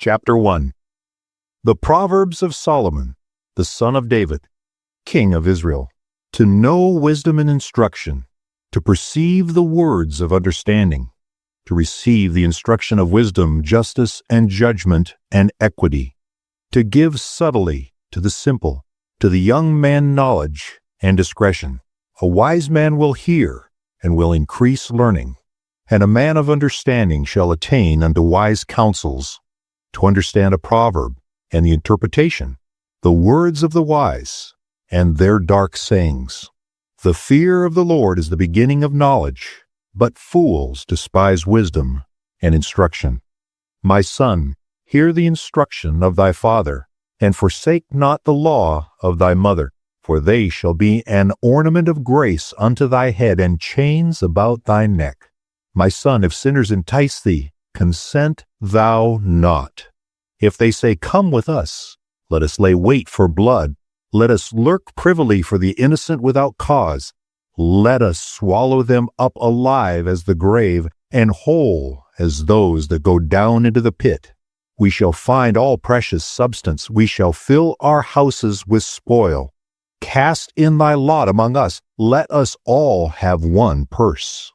Chapter 1. The Proverbs of Solomon, the son of David, king of Israel, to know wisdom and instruction, to perceive the words of understanding, to receive the instruction of wisdom, justice, and judgment, and equity, to give subtly to the simple, to the young man knowledge and discretion. A wise man will hear and will increase learning, and a man of understanding shall attain unto wise counsels, to understand a proverb and the interpretation, the words of the wise, and their dark sayings. The fear of the Lord is the beginning of knowledge, but fools despise wisdom and instruction. My son, hear the instruction of thy father, and forsake not the law of thy mother, for they shall be an ornament of grace unto thy head, and chains about thy neck. My son, if sinners entice thee, consent thou not. If they say, Come with us, let us lay wait for blood. Let us lurk privily for the innocent without cause. Let us swallow them up alive as the grave, and whole as those that go down into the pit. We shall find all precious substance. We shall fill our houses with spoil. Cast in thy lot among us. Let us all have one purse.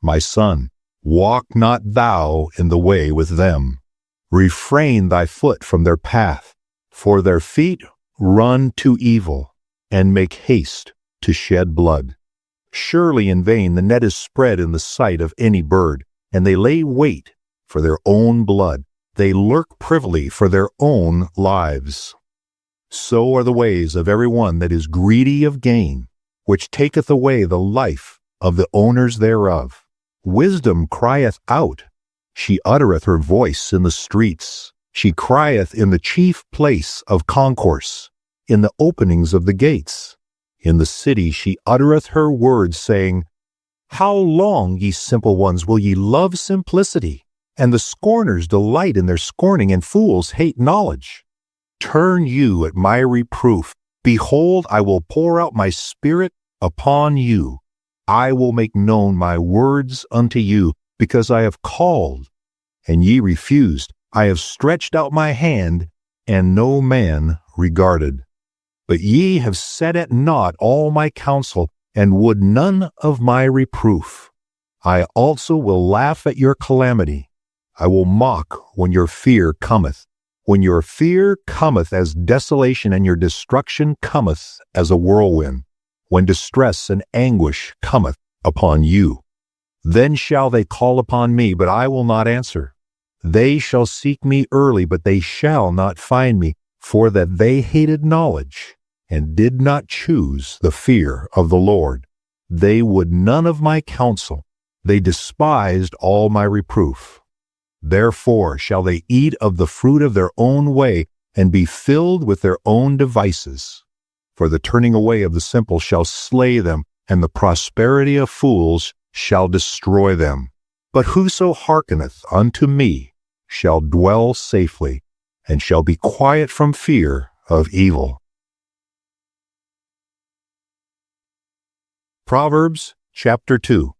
My son, walk not thou in the way with them. Refrain thy foot from their path, for their feet run to evil, and make haste to shed blood. Surely in vain the net is spread in the sight of any bird, and they lay wait for their own blood. They lurk privily for their own lives. So are the ways of every one that is greedy of gain, which taketh away the life of the owners thereof. Wisdom crieth out, she uttereth her voice in the streets. She crieth in the chief place of concourse, in the openings of the gates. In the city she uttereth her words, saying, How long, ye simple ones, will ye love simplicity? And the scorners delight in their scorning, and fools hate knowledge. Turn you at my reproof. Behold, I will pour out my spirit upon you. I will make known my words unto you, because I have called, and ye refused. I have stretched out my hand, and no man regarded. But ye have set at naught all my counsel, and would none of my reproof. I also will laugh at your calamity. I will mock when your fear cometh. When your fear cometh as desolation, and your destruction cometh as a whirlwind. When distress and anguish cometh upon you. Then shall they call upon me, but I will not answer. They shall seek me early, but they shall not find me, for that they hated knowledge, and did not choose the fear of the Lord. They would none of my counsel. They despised all my reproof. Therefore shall they eat of the fruit of their own way, and be filled with their own devices. For the turning away of the simple shall slay them, and the prosperity of fools shall destroy them. But whoso hearkeneth unto me shall dwell safely, and shall be quiet from fear of evil. Proverbs chapter 2.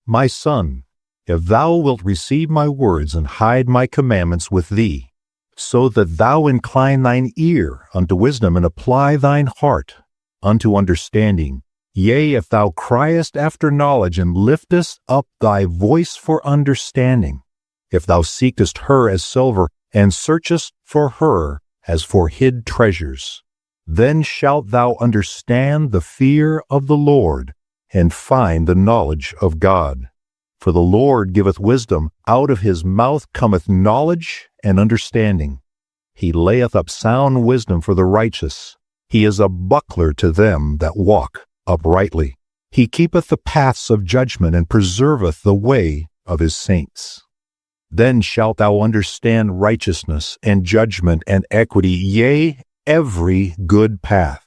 My son, if thou wilt receive my words, and hide my commandments with thee, so that thou incline thine ear unto wisdom, and apply thine heart unto understanding, yea, if thou criest after knowledge, and liftest up thy voice for understanding, if thou seekest her as silver, and searchest for her as for hid treasures, then shalt thou understand the fear of the Lord, and find the knowledge of God. For the Lord giveth wisdom, out of his mouth cometh knowledge and understanding. He layeth up sound wisdom for the righteous. He is a buckler to them that walk uprightly. He keepeth the paths of judgment, and preserveth the way of his saints. Then shalt thou understand righteousness, and judgment, and equity, yea, every good path.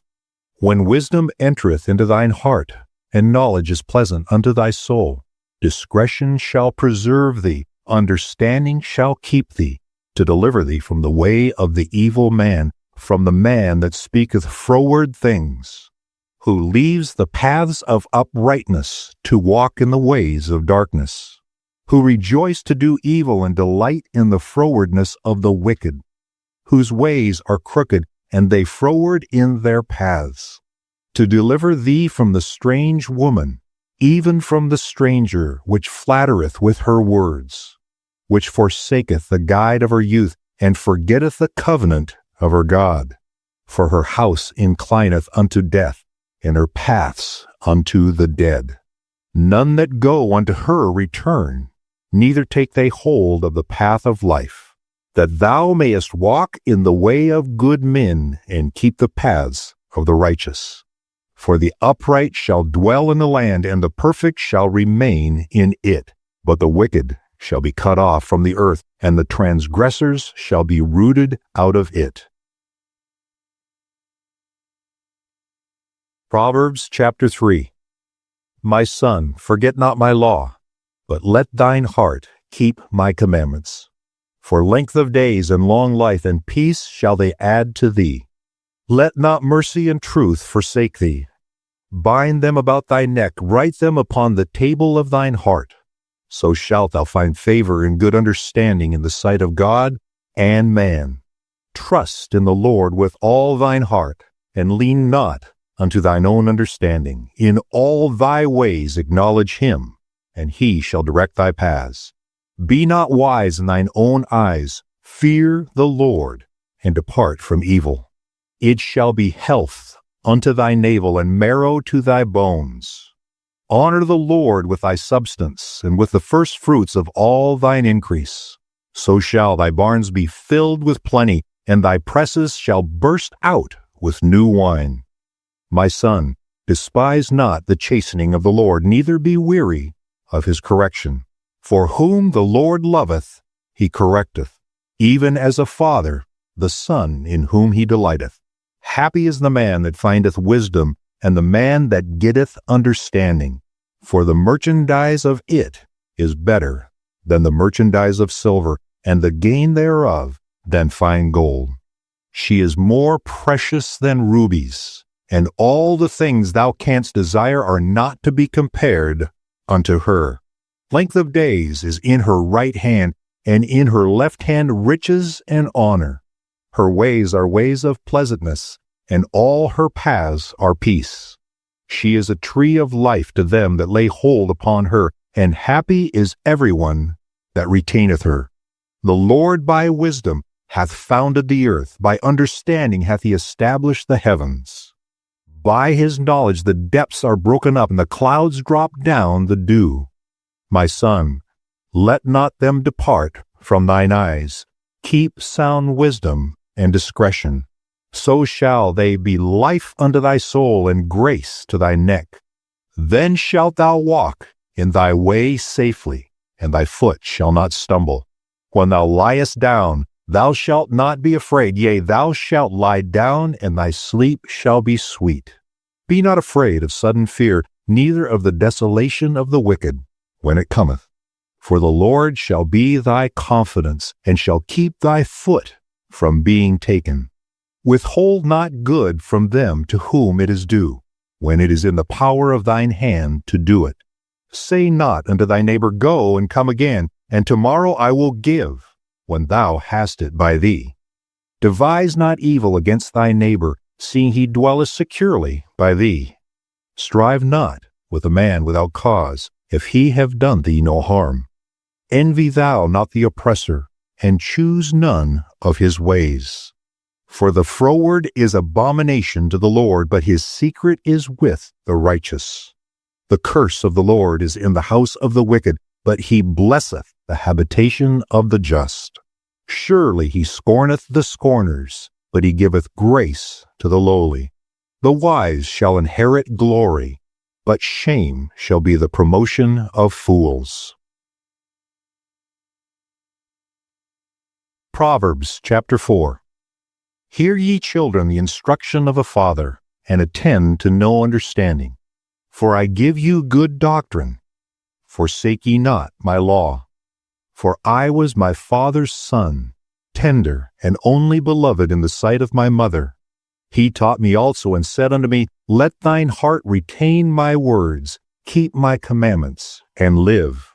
When wisdom entereth into thine heart, and knowledge is pleasant unto thy soul, discretion shall preserve thee, understanding shall keep thee, to deliver thee from the way of the evil man, from the man that speaketh froward things, who leaves the paths of uprightness to walk in the ways of darkness, who rejoice to do evil and delight in the frowardness of the wicked, whose ways are crooked, and they froward in their paths, to deliver thee from the strange woman, even from the stranger which flattereth with her words, which forsaketh the guide of her youth, and forgetteth the covenant of her God. For her house inclineth unto death, and her paths unto the dead. None that go unto her return, neither take they hold of the path of life, that thou mayest walk in the way of good men, and keep the paths of the righteous. For the upright shall dwell in the land, and the perfect shall remain in it. But the wicked shall be cut off from the earth, and the transgressors shall be rooted out of it. Proverbs chapter 3. My son, forget not my law, but let thine heart keep my commandments. For length of days and long life and peace shall they add to thee. Let not mercy and truth forsake thee. Bind them about thy neck, write them upon the table of thine heart. So shalt thou find favor and good understanding in the sight of God and man. Trust in the Lord with all thine heart, and lean not unto thine own understanding. In all thy ways acknowledge him, and he shall direct thy paths. Be not wise in thine own eyes. Fear the Lord, and depart from evil. It shall be health unto thy navel, and marrow to thy bones. Honor the Lord with thy substance, and with the first fruits of all thine increase. So shall thy barns be filled with plenty, and thy presses shall burst out with new wine. My son, despise not the chastening of the Lord, neither be weary of his correction. For whom the Lord loveth, he correcteth, even as a father the son in whom he delighteth. Happy is the man that findeth wisdom, and the man that getteth understanding. For the merchandise of it is better than the merchandise of silver, and the gain thereof than fine gold. She is more precious than rubies, and all the things thou canst desire are not to be compared unto her. Length of days is in her right hand, and in her left hand riches and honor. Her ways are ways of pleasantness, and all her paths are peace. She is a tree of life to them that lay hold upon her, and happy is everyone that retaineth her. The Lord by wisdom hath founded the earth, by understanding hath he established the heavens. By his knowledge the depths are broken up, and the clouds drop down the dew. My son, let not them depart from thine eyes. Keep sound wisdom and discretion. So shall they be life unto thy soul, and grace to thy neck. Then shalt thou walk in thy way safely, and thy foot shall not stumble. When thou liest down, thou shalt not be afraid. Yea, thou shalt lie down, and thy sleep shall be sweet. Be not afraid of sudden fear, neither of the desolation of the wicked, when it cometh. For the Lord shall be thy confidence, and shall keep thy foot from being taken. Withhold not good from them to whom it is due, when it is in the power of thine hand to do it. Say not unto thy neighbor, Go and come again, and tomorrow I will give, when thou hast it by thee. Devise not evil against thy neighbor, seeing he dwelleth securely by thee. Strive not with a man without cause, if he have done thee no harm. Envy thou not the oppressor, and choose none of his ways. For the froward is abomination to the Lord, but his secret is with the righteous. The curse of the Lord is in the house of the wicked, but he blesseth the habitation of the just. Surely he scorneth the scorners, but he giveth grace to the lowly. The wise shall inherit glory, but shame shall be the promotion of fools. Proverbs chapter 4. Hear ye children the instruction of a father, and attend to no understanding. For I give you good doctrine. Forsake ye not my law. For I was my father's son, tender and only beloved in the sight of my mother. He taught me also, and said unto me, Let thine heart retain my words, keep my commandments, and live.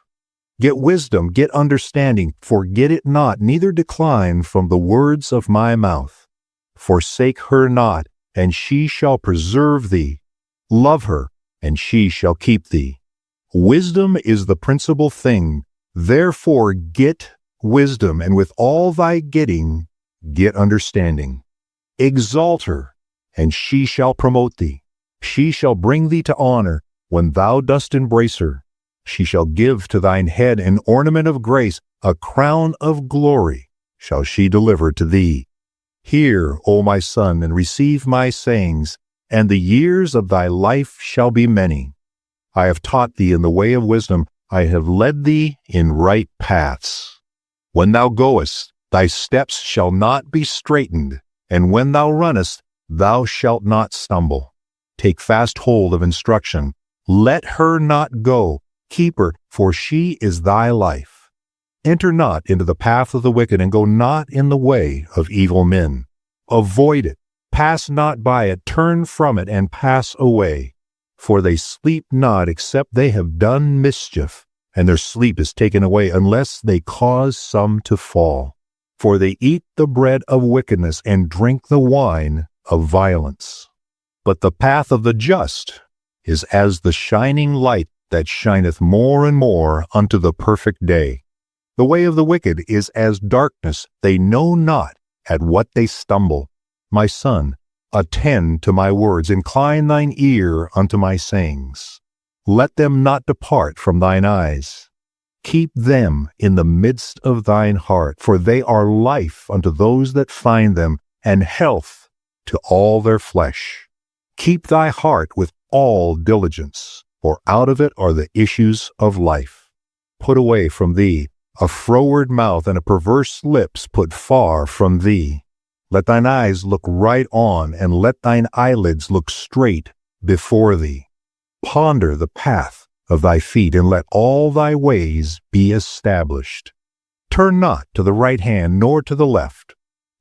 Get wisdom, get understanding, forget it not, neither decline from the words of my mouth. Forsake her not, and she shall preserve thee. Love her, and she shall keep thee. Wisdom is the principal thing. Therefore get wisdom, and with all thy getting, get understanding. Exalt her, and she shall promote thee. She shall bring thee to honor when thou dost embrace her. She shall give to thine head an ornament of grace, a crown of glory shall she deliver to thee. Hear, O my son, and receive my sayings, and the years of thy life shall be many. I have taught thee in the way of wisdom, I have led thee in right paths. When thou goest, thy steps shall not be straitened, and when thou runnest, thou shalt not stumble. Take fast hold of instruction. Let her not go. Keep her, for she is thy life. Enter not into the path of the wicked, and go not in the way of evil men. Avoid it. Pass not by it. Turn from it, and pass away. For they sleep not except they have done mischief, and their sleep is taken away unless they cause some to fall. For they eat the bread of wickedness, and drink the wine of violence. But the path of the just is as the shining light that shineth more and more unto the perfect day. The way of the wicked is as darkness, they know not at what they stumble. My son, attend to my words, incline thine ear unto my sayings. Let them not depart from thine eyes. Keep them in the midst of thine heart, for they are life unto those that find them, and health to all their flesh. Keep thy heart with all diligence, for out of it are the issues of life. Put away from thee a froward mouth, and a perverse lips put far from thee. Let thine eyes look right on, and let thine eyelids look straight before thee. Ponder the path of thy feet, and let all thy ways be established. Turn not to the right hand, nor to the left.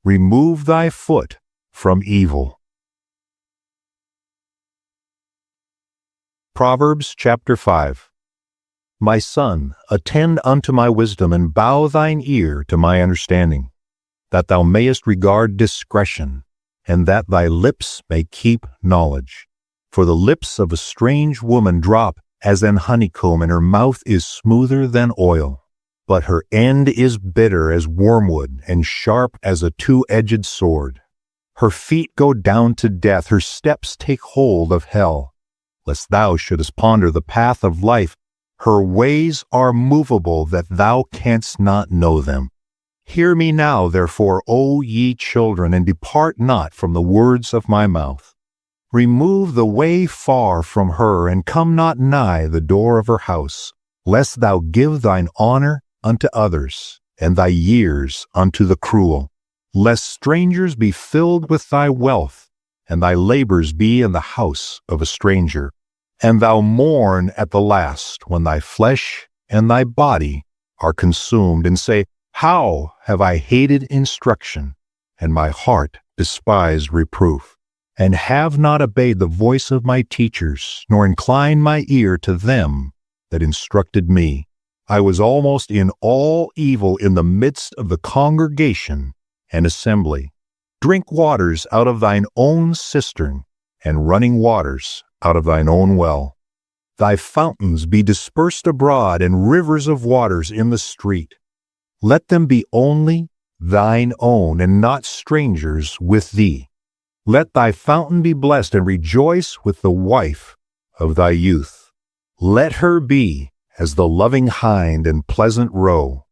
Remove thy foot from evil. Proverbs chapter 5. My son, attend unto my wisdom, and bow thine ear to my understanding, that thou mayest regard discretion, and that thy lips may keep knowledge. For the lips of a strange woman drop as an honeycomb, and her mouth is smoother than oil. But her end is bitter as wormwood, and sharp as a two-edged sword. Her feet go down to death, her steps take hold of hell. Lest thou shouldest ponder the path of life, her ways are movable, that thou canst not know them. Hear me now, therefore, O ye children, and depart not from the words of my mouth. Remove the way far from her, and come not nigh the door of her house, lest thou give thine honor unto others, and thy years unto the cruel. Lest strangers be filled with thy wealth, and thy labors be in the house of a stranger. And thou mourn at the last, when thy flesh and thy body are consumed, and say, How have I hated instruction, and my heart despised reproof, and have not obeyed the voice of my teachers, nor inclined my ear to them that instructed me. I was almost in all evil in the midst of the congregation and assembly. Drink waters out of thine own cistern, and running waters out of thine own well. Thy fountains be dispersed abroad, and rivers of waters in the street. Let them be only thine own, and not strangers with thee. Let thy fountain be blessed, and rejoice with the wife of thy youth. Let her be as the loving hind and pleasant roe.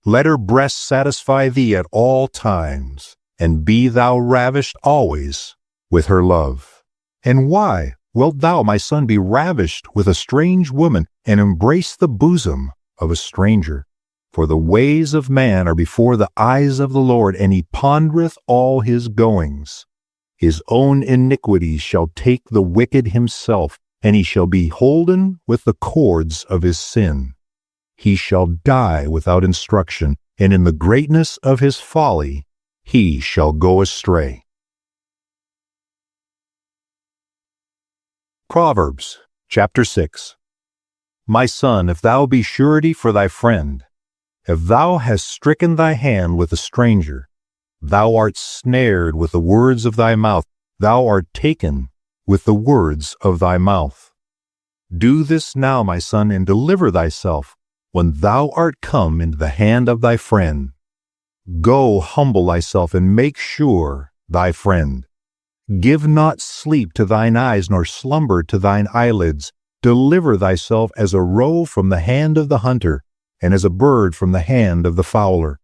Let her breast satisfy thee at all times, and be thou ravished always with her love. And why wilt thou, my son, be ravished with a strange woman, and embrace the bosom of a stranger? For the ways of man are before the eyes of the Lord, and he pondereth all his goings. His own iniquities shall take the wicked himself, and he shall be holden with the cords of his sin. He shall die without instruction, and in the greatness of his folly he shall go astray. Proverbs chapter 6. My son, if thou be surety for thy friend, if thou hast stricken thy hand with a stranger, thou art snared with the words of thy mouth, thou art taken with the words of thy mouth. Do this now, my son, and deliver thyself, when thou art come into the hand of thy friend. Go, humble thyself, and make sure thy friend. Give not sleep to thine eyes, nor slumber to thine eyelids. Deliver thyself as a roe from the hand of the hunter, and as a bird from the hand of the fowler.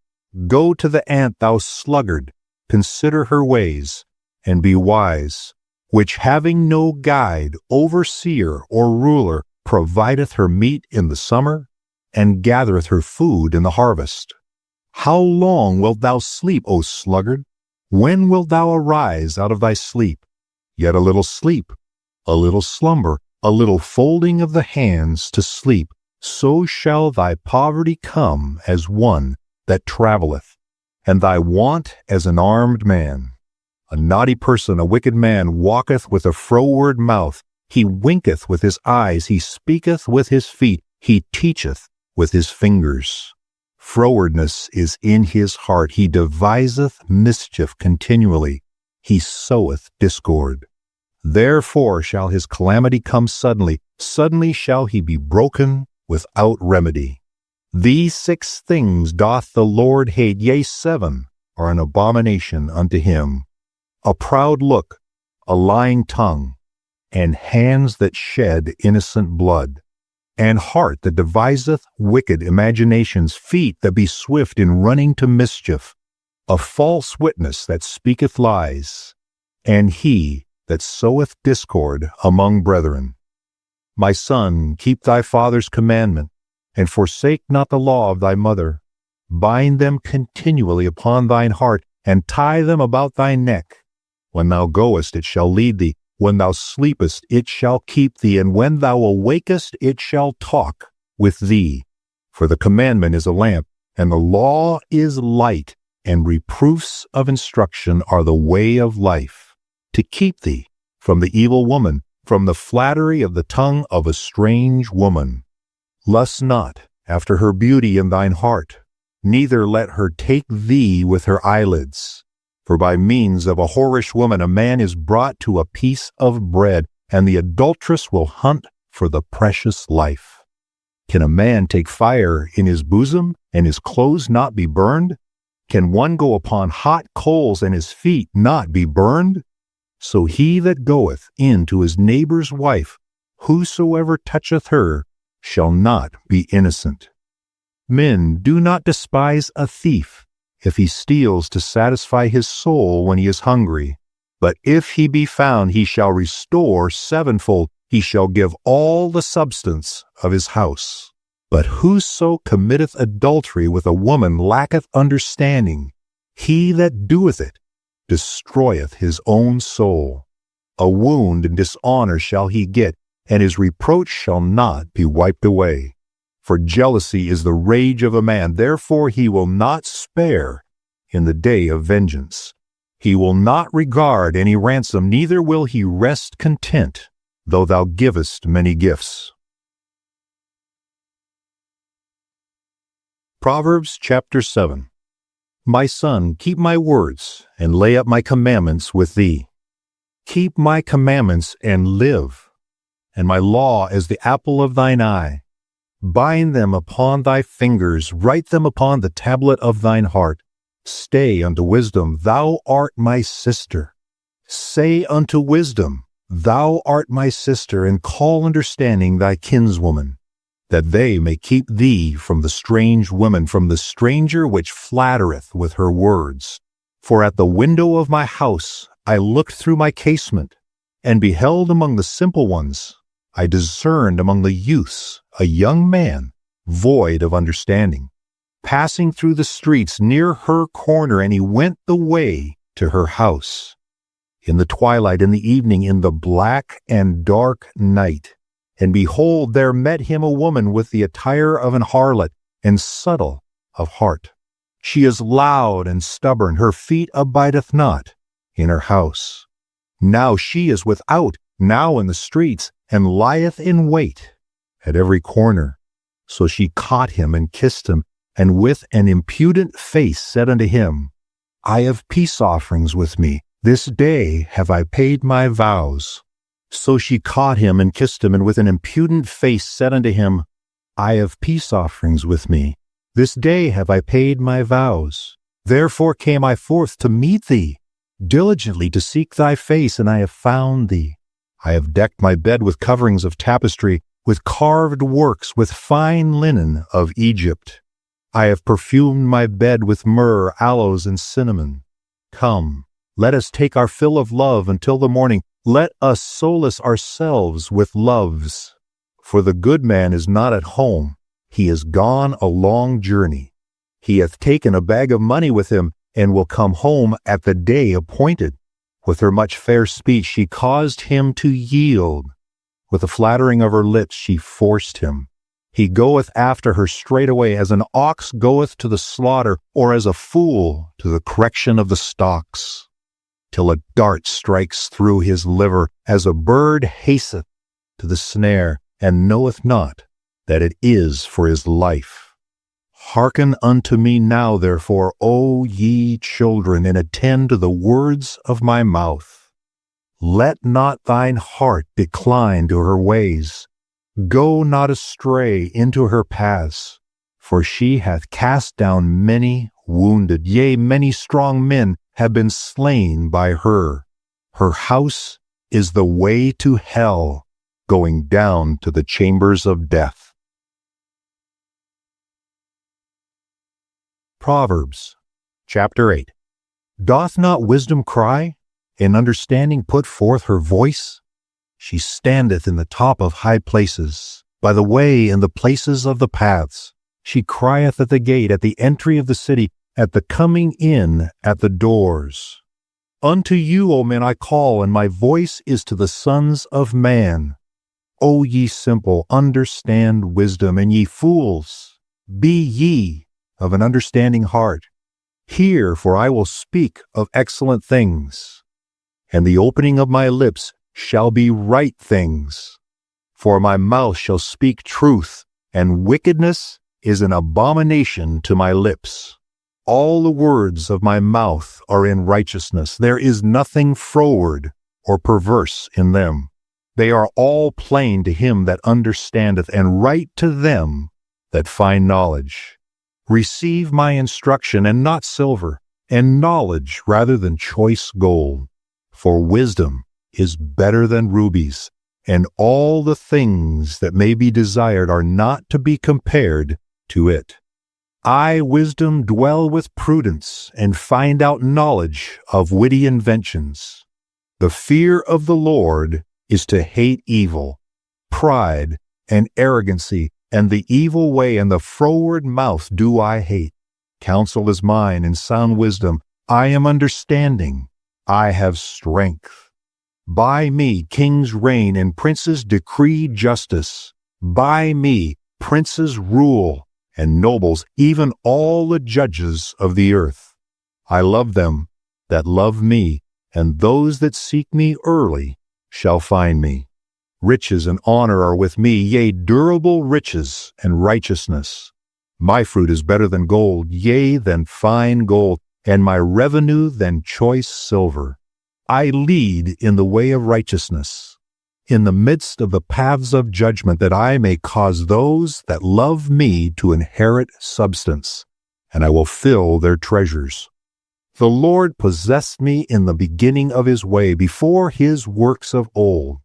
Go to the ant, thou sluggard, consider her ways, and be wise, which having no guide, overseer, or ruler, provideth her meat in the summer, and gathereth her food in the harvest. How long wilt thou sleep, O sluggard? When wilt thou arise out of thy sleep? Yet a little sleep, a little slumber, a little folding of the hands to sleep, so shall thy poverty come as one that travelleth, and thy want as an armed man. A naughty person, a wicked man, walketh with a froward mouth. He winketh with his eyes, he speaketh with his feet, he teacheth with his fingers. Frowardness is in his heart, he deviseth mischief continually, he soweth discord. Therefore shall his calamity come suddenly, suddenly shall he be broken without remedy. These 6 things doth the Lord hate, yea, 7 are an abomination unto him: a proud look, a lying tongue, and hands that shed innocent blood, and heart that deviseth wicked imaginations, feet that be swift in running to mischief, a false witness that speaketh lies, and he that soweth discord among brethren. My son, keep thy father's commandment, and forsake not the law of thy mother. Bind them continually upon thine heart, and tie them about thy neck. When thou goest, it shall lead thee. When thou sleepest, it shall keep thee. And when thou awakest, it shall talk with thee. For the commandment is a lamp, and the law is light, and reproofs of instruction are the way of life, to keep thee from the evil woman, from the flattery of the tongue of a strange woman. Lust not after her beauty in thine heart, neither let her take thee with her eyelids. For by means of a whorish woman a man is brought to a piece of bread, and the adulteress will hunt for the precious life. Can a man take fire in his bosom, and his clothes not be burned? Can one go upon hot coals, and his feet not be burned? So he that goeth in to his neighbor's wife, whosoever toucheth her, shall not be innocent. Men, do not despise a thief, if he steals to satisfy his soul when he is hungry. But if he be found, he shall restore 7-fold. He shall give all the substance of his house. But whoso committeth adultery with a woman lacketh understanding. He that doeth it destroyeth his own soul. A wound and dishonor shall he get, and his reproach shall not be wiped away. For jealousy is the rage of a man, therefore he will not spare in the day of vengeance. He will not regard any ransom, neither will he rest content, though thou givest many gifts. Proverbs chapter 7. My son, keep my words, and lay up my commandments with thee. Keep my commandments and live, and my law as the apple of thine eye. Bind them upon thy fingers, write them upon the tablet of thine heart. Stay unto wisdom, thou art my sister. Say unto wisdom, thou art my sister, and call understanding thy kinswoman, that they may keep thee from the strange woman, from the stranger which flattereth with her words. For at the window of my house I looked through my casement, and beheld among the simple ones, I discerned among the youths a young man, void of understanding, passing through the streets near her corner, and he went the way to her house. In the twilight, in the evening, in the black and dark night. And behold, there met him a woman with the attire of an harlot, and subtle of heart. She is loud and stubborn, her feet abideth not in her house. Now she is without, now in the streets, and lieth in wait, at every corner. So she caught him and kissed him, and with an impudent face said unto him, I have peace offerings with me. This day have I paid my vows. So she caught him and kissed him, and with an impudent face said unto him, I have peace offerings with me. This day have I paid my vows. Therefore came I forth to meet thee, diligently to seek thy face, and I have found thee. I have decked my bed with coverings of tapestry, with carved works, with fine linen of Egypt. I have perfumed my bed with myrrh, aloes, and cinnamon. Come, let us take our fill of love until the morning. Let us solace ourselves with loves. For the good man is not at home. He is gone a long journey. He hath taken a bag of money with him, and will come home at the day appointed. With her much fair speech she caused him to yield. With the flattering of her lips she forced him. He goeth after her straightway, as an ox goeth to the slaughter, or as a fool to the correction of the stocks, till a dart strikes through his liver, as a bird hasteth to the snare, and knoweth not that it is for his life. Hearken unto me now, therefore, O ye children, and attend to the words of my mouth. Let not thine heart decline to her ways. Go not astray into her paths, for she hath cast down many wounded, yea, many strong men have been slain by her. Her house is the way to hell, going down to the chambers of death. Proverbs, chapter 8. Doth not wisdom cry, and understanding put forth her voice? She standeth in the top of high places, by the way in the places of the paths. She crieth at the gate, at the entry of the city, at the coming in at the doors. Unto you, O men, I call, and my voice is to the sons of man. O ye simple, understand wisdom, and ye fools, be ye of an understanding heart. Hear, for I will speak of excellent things, and the opening of my lips shall be right things. For my mouth shall speak truth, and wickedness is an abomination to my lips. All the words of my mouth are in righteousness. There is nothing froward or perverse in them. They are all plain to him that understandeth, and right to them that find knowledge. Receive my instruction, and not silver, and knowledge rather than choice gold. For wisdom is better than rubies, and all the things that may be desired are not to be compared to it. I, wisdom, dwell with prudence, and find out knowledge of witty inventions. The fear of the Lord is to hate evil, pride and arrogancy, and the evil way and the froward mouth do I hate. Counsel is mine, and sound wisdom. I am understanding. I have strength. By me kings reign, and princes decree justice. By me princes rule, and nobles, even all the judges of the earth. I love them that love me, and those that seek me early shall find me. Riches and honor are with me, yea, durable riches and righteousness. My fruit is better than gold, yea, than fine gold, and my revenue than choice silver. I lead in the way of righteousness, in the midst of the paths of judgment, that I may cause those that love me to inherit substance, and I will fill their treasures. The Lord possessed me in the beginning of his way, before his works of old.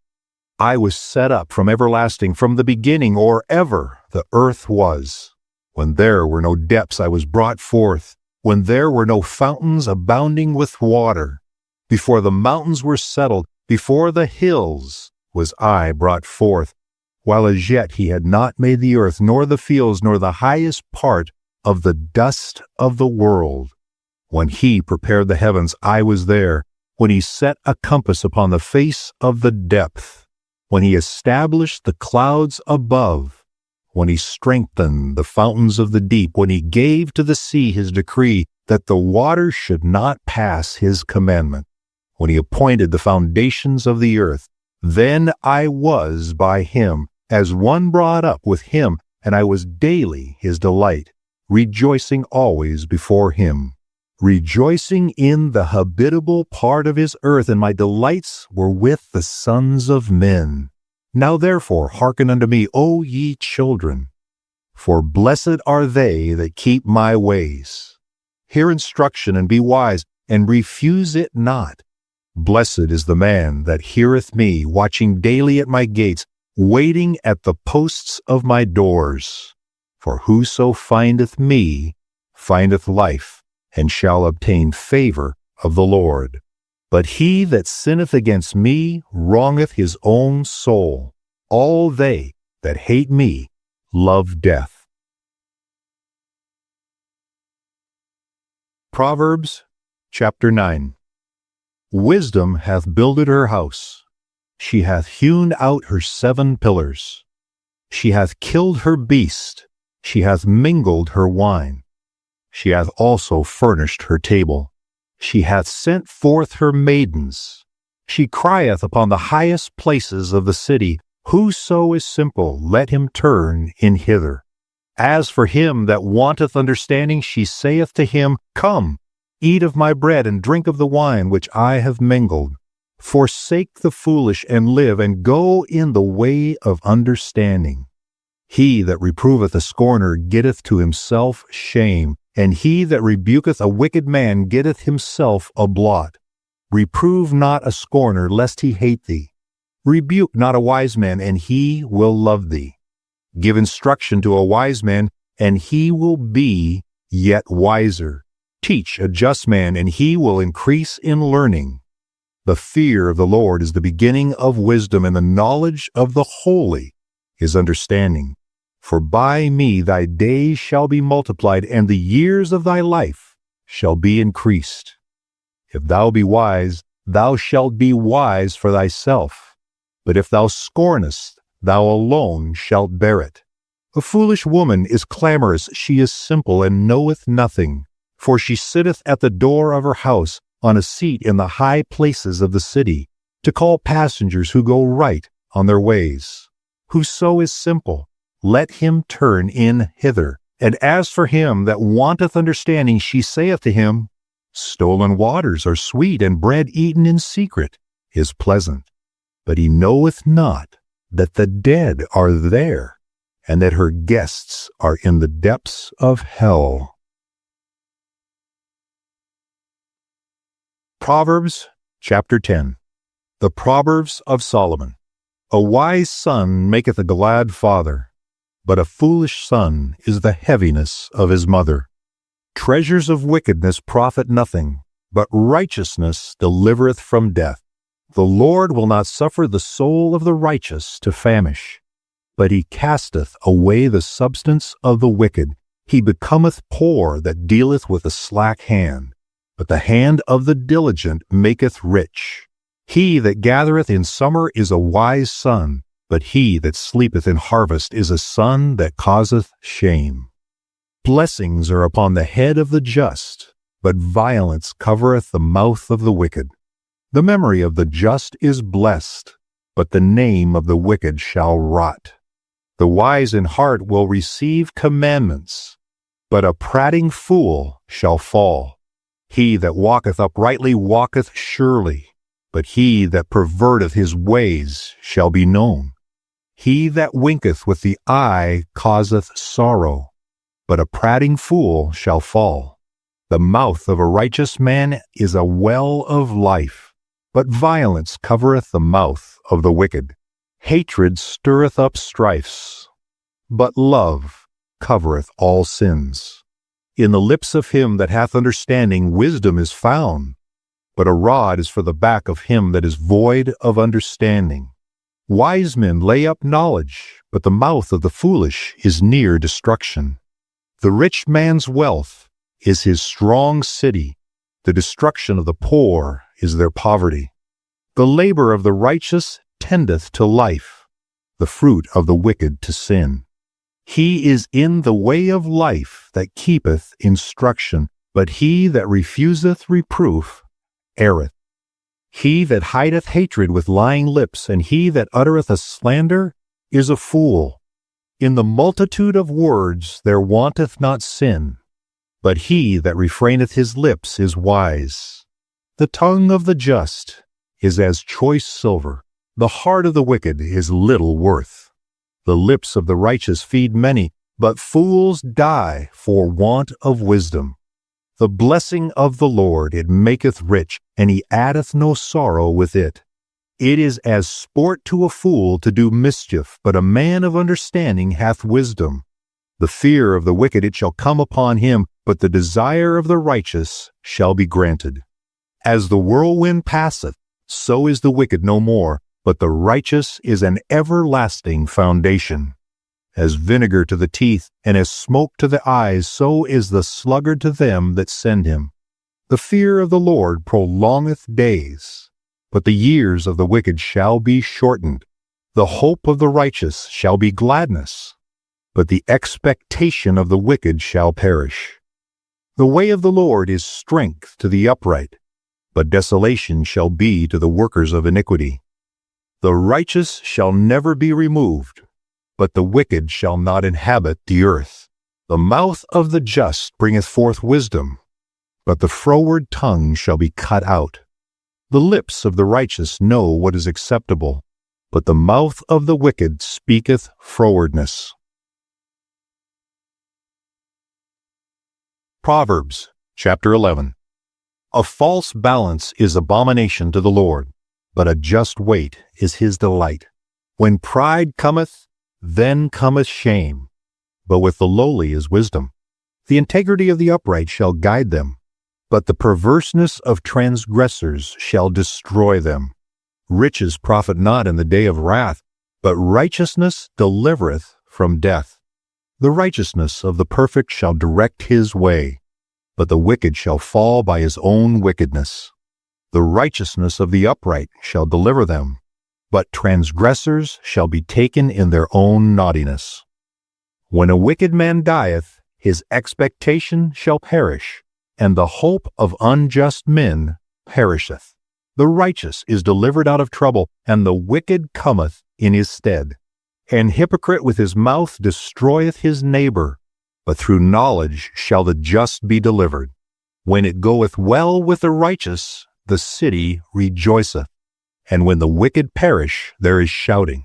I was set up from everlasting, from the beginning, or ever the earth was. When there were no depths, I was brought forth, when there were no fountains abounding with water. Before the mountains were settled, before the hills was I brought forth, while as yet he had not made the earth, nor the fields, nor the highest part of the dust of the world. When he prepared the heavens, I was there. When he set a compass upon the face of the depth. When he established the clouds above. When he strengthened the fountains of the deep. When he gave to the sea his decree, that the waters should not pass his commandment. When he appointed the foundations of the earth, then I was by him, as one brought up with him, and I was daily his delight, rejoicing always before him, rejoicing in the habitable part of his earth, and my delights were with the sons of men. Now therefore hearken unto me, O ye children, for blessed are they that keep my ways. Hear instruction and be wise, and refuse it not. Blessed is the man that heareth me, watching daily at my gates, waiting at the posts of my doors. For whoso findeth me findeth life, and shall obtain favor of the Lord. But he that sinneth against me wrongeth his own soul. All they that hate me love death. Proverbs chapter 9. Wisdom hath builded her house. She hath hewn out her 7 pillars. She hath killed her beast. She hath mingled her wine. She hath also furnished her table. She hath sent forth her maidens. She crieth upon the highest places of the city, Whoso is simple, let him turn in hither. As for him that wanteth understanding, she saith to him, Come, eat of my bread, and drink of the wine which I have mingled. Forsake the foolish, and live, and go in the way of understanding. He that reproveth a scorner getteth to himself shame, and he that rebuketh a wicked man getteth himself a blot. Reprove not a scorner, lest he hate thee. Rebuke not a wise man, and he will love thee. Give instruction to a wise man, and he will be yet wiser. Teach a just man, and he will increase in learning. The fear of the Lord is the beginning of wisdom, and the knowledge of the holy is understanding. For by me thy days shall be multiplied, and the years of thy life shall be increased. If thou be wise, thou shalt be wise for thyself. But if thou scornest, thou alone shalt bear it. A foolish woman is clamorous, she is simple, and knoweth nothing. For she sitteth at the door of her house, on a seat in the high places of the city, to call passengers who go right on their ways. Whoso is simple, let him turn in hither. And as for him that wanteth understanding, she saith to him, Stolen waters are sweet, and bread eaten in secret is pleasant. But he knoweth not that the dead are there, and that her guests are in the depths of hell. Proverbs chapter 10. The Proverbs of Solomon. A wise son maketh a glad father, but a foolish son is the heaviness of his mother. Treasures of wickedness profit nothing, but righteousness delivereth from death. The Lord will not suffer the soul of the righteous to famish, but he casteth away the substance of the wicked. He becometh poor that dealeth with a slack hand, but the hand of the diligent maketh rich. He that gathereth in summer is a wise son, but he that sleepeth in harvest is a son that causeth shame. Blessings are upon the head of the just, but violence covereth the mouth of the wicked. The memory of the just is blessed, but the name of the wicked shall rot. The wise in heart will receive commandments, but a prating fool shall fall. He that walketh uprightly walketh surely, but he that perverteth his ways shall be known. He that winketh with the eye causeth sorrow, but a prating fool shall fall. The mouth of a righteous man is a well of life, but violence covereth the mouth of the wicked. Hatred stirreth up strifes, but love covereth all sins. In the lips of him that hath understanding wisdom is found, but a rod is for the back of him that is void of understanding. Wise men lay up knowledge, but the mouth of the foolish is near destruction. The rich man's wealth is his strong city. The destruction of the poor is their poverty. The labor of the righteous tendeth to life, the fruit of the wicked to sin. He is in the way of life that keepeth instruction, but he that refuseth reproof erreth. He that hideth hatred with lying lips, and he that uttereth a slander is a fool. In the multitude of words there wanteth not sin, but he that refraineth his lips is wise. The tongue of the just is as choice silver, the heart of the wicked is little worth. The lips of the righteous feed many, but fools die for want of wisdom. The blessing of the Lord it maketh rich, and he addeth no sorrow with it. It is as sport to a fool to do mischief, but a man of understanding hath wisdom. The fear of the wicked it shall come upon him, but the desire of the righteous shall be granted. As the whirlwind passeth, so is the wicked no more, but the righteous is an everlasting foundation. As vinegar to the teeth, and as smoke to the eyes, so is the sluggard to them that send him. The fear of the Lord prolongeth days, but the years of the wicked shall be shortened. The hope of the righteous shall be gladness, but the expectation of the wicked shall perish. The way of the Lord is strength to the upright, but desolation shall be to the workers of iniquity. The righteous shall never be removed, but the wicked shall not inhabit the earth. The mouth of the just bringeth forth wisdom, but the froward tongue shall be cut out. The lips of the righteous know what is acceptable, but the mouth of the wicked speaketh frowardness. Proverbs chapter 11. A false balance is abomination to the Lord, but a just weight is his delight. When pride cometh, then cometh shame, but with the lowly is wisdom. The integrity of the upright shall guide them, but the perverseness of transgressors shall destroy them. Riches profit not in the day of wrath, but righteousness delivereth from death. The righteousness of the perfect shall direct his way, but the wicked shall fall by his own wickedness. The righteousness of the upright shall deliver them, but transgressors shall be taken in their own naughtiness. When a wicked man dieth, his expectation shall perish, and the hope of unjust men perisheth. The righteous is delivered out of trouble, and the wicked cometh in his stead. An hypocrite with his mouth destroyeth his neighbor, but through knowledge shall the just be delivered. When it goeth well with the righteous, the city rejoiceth, and when the wicked perish, there is shouting.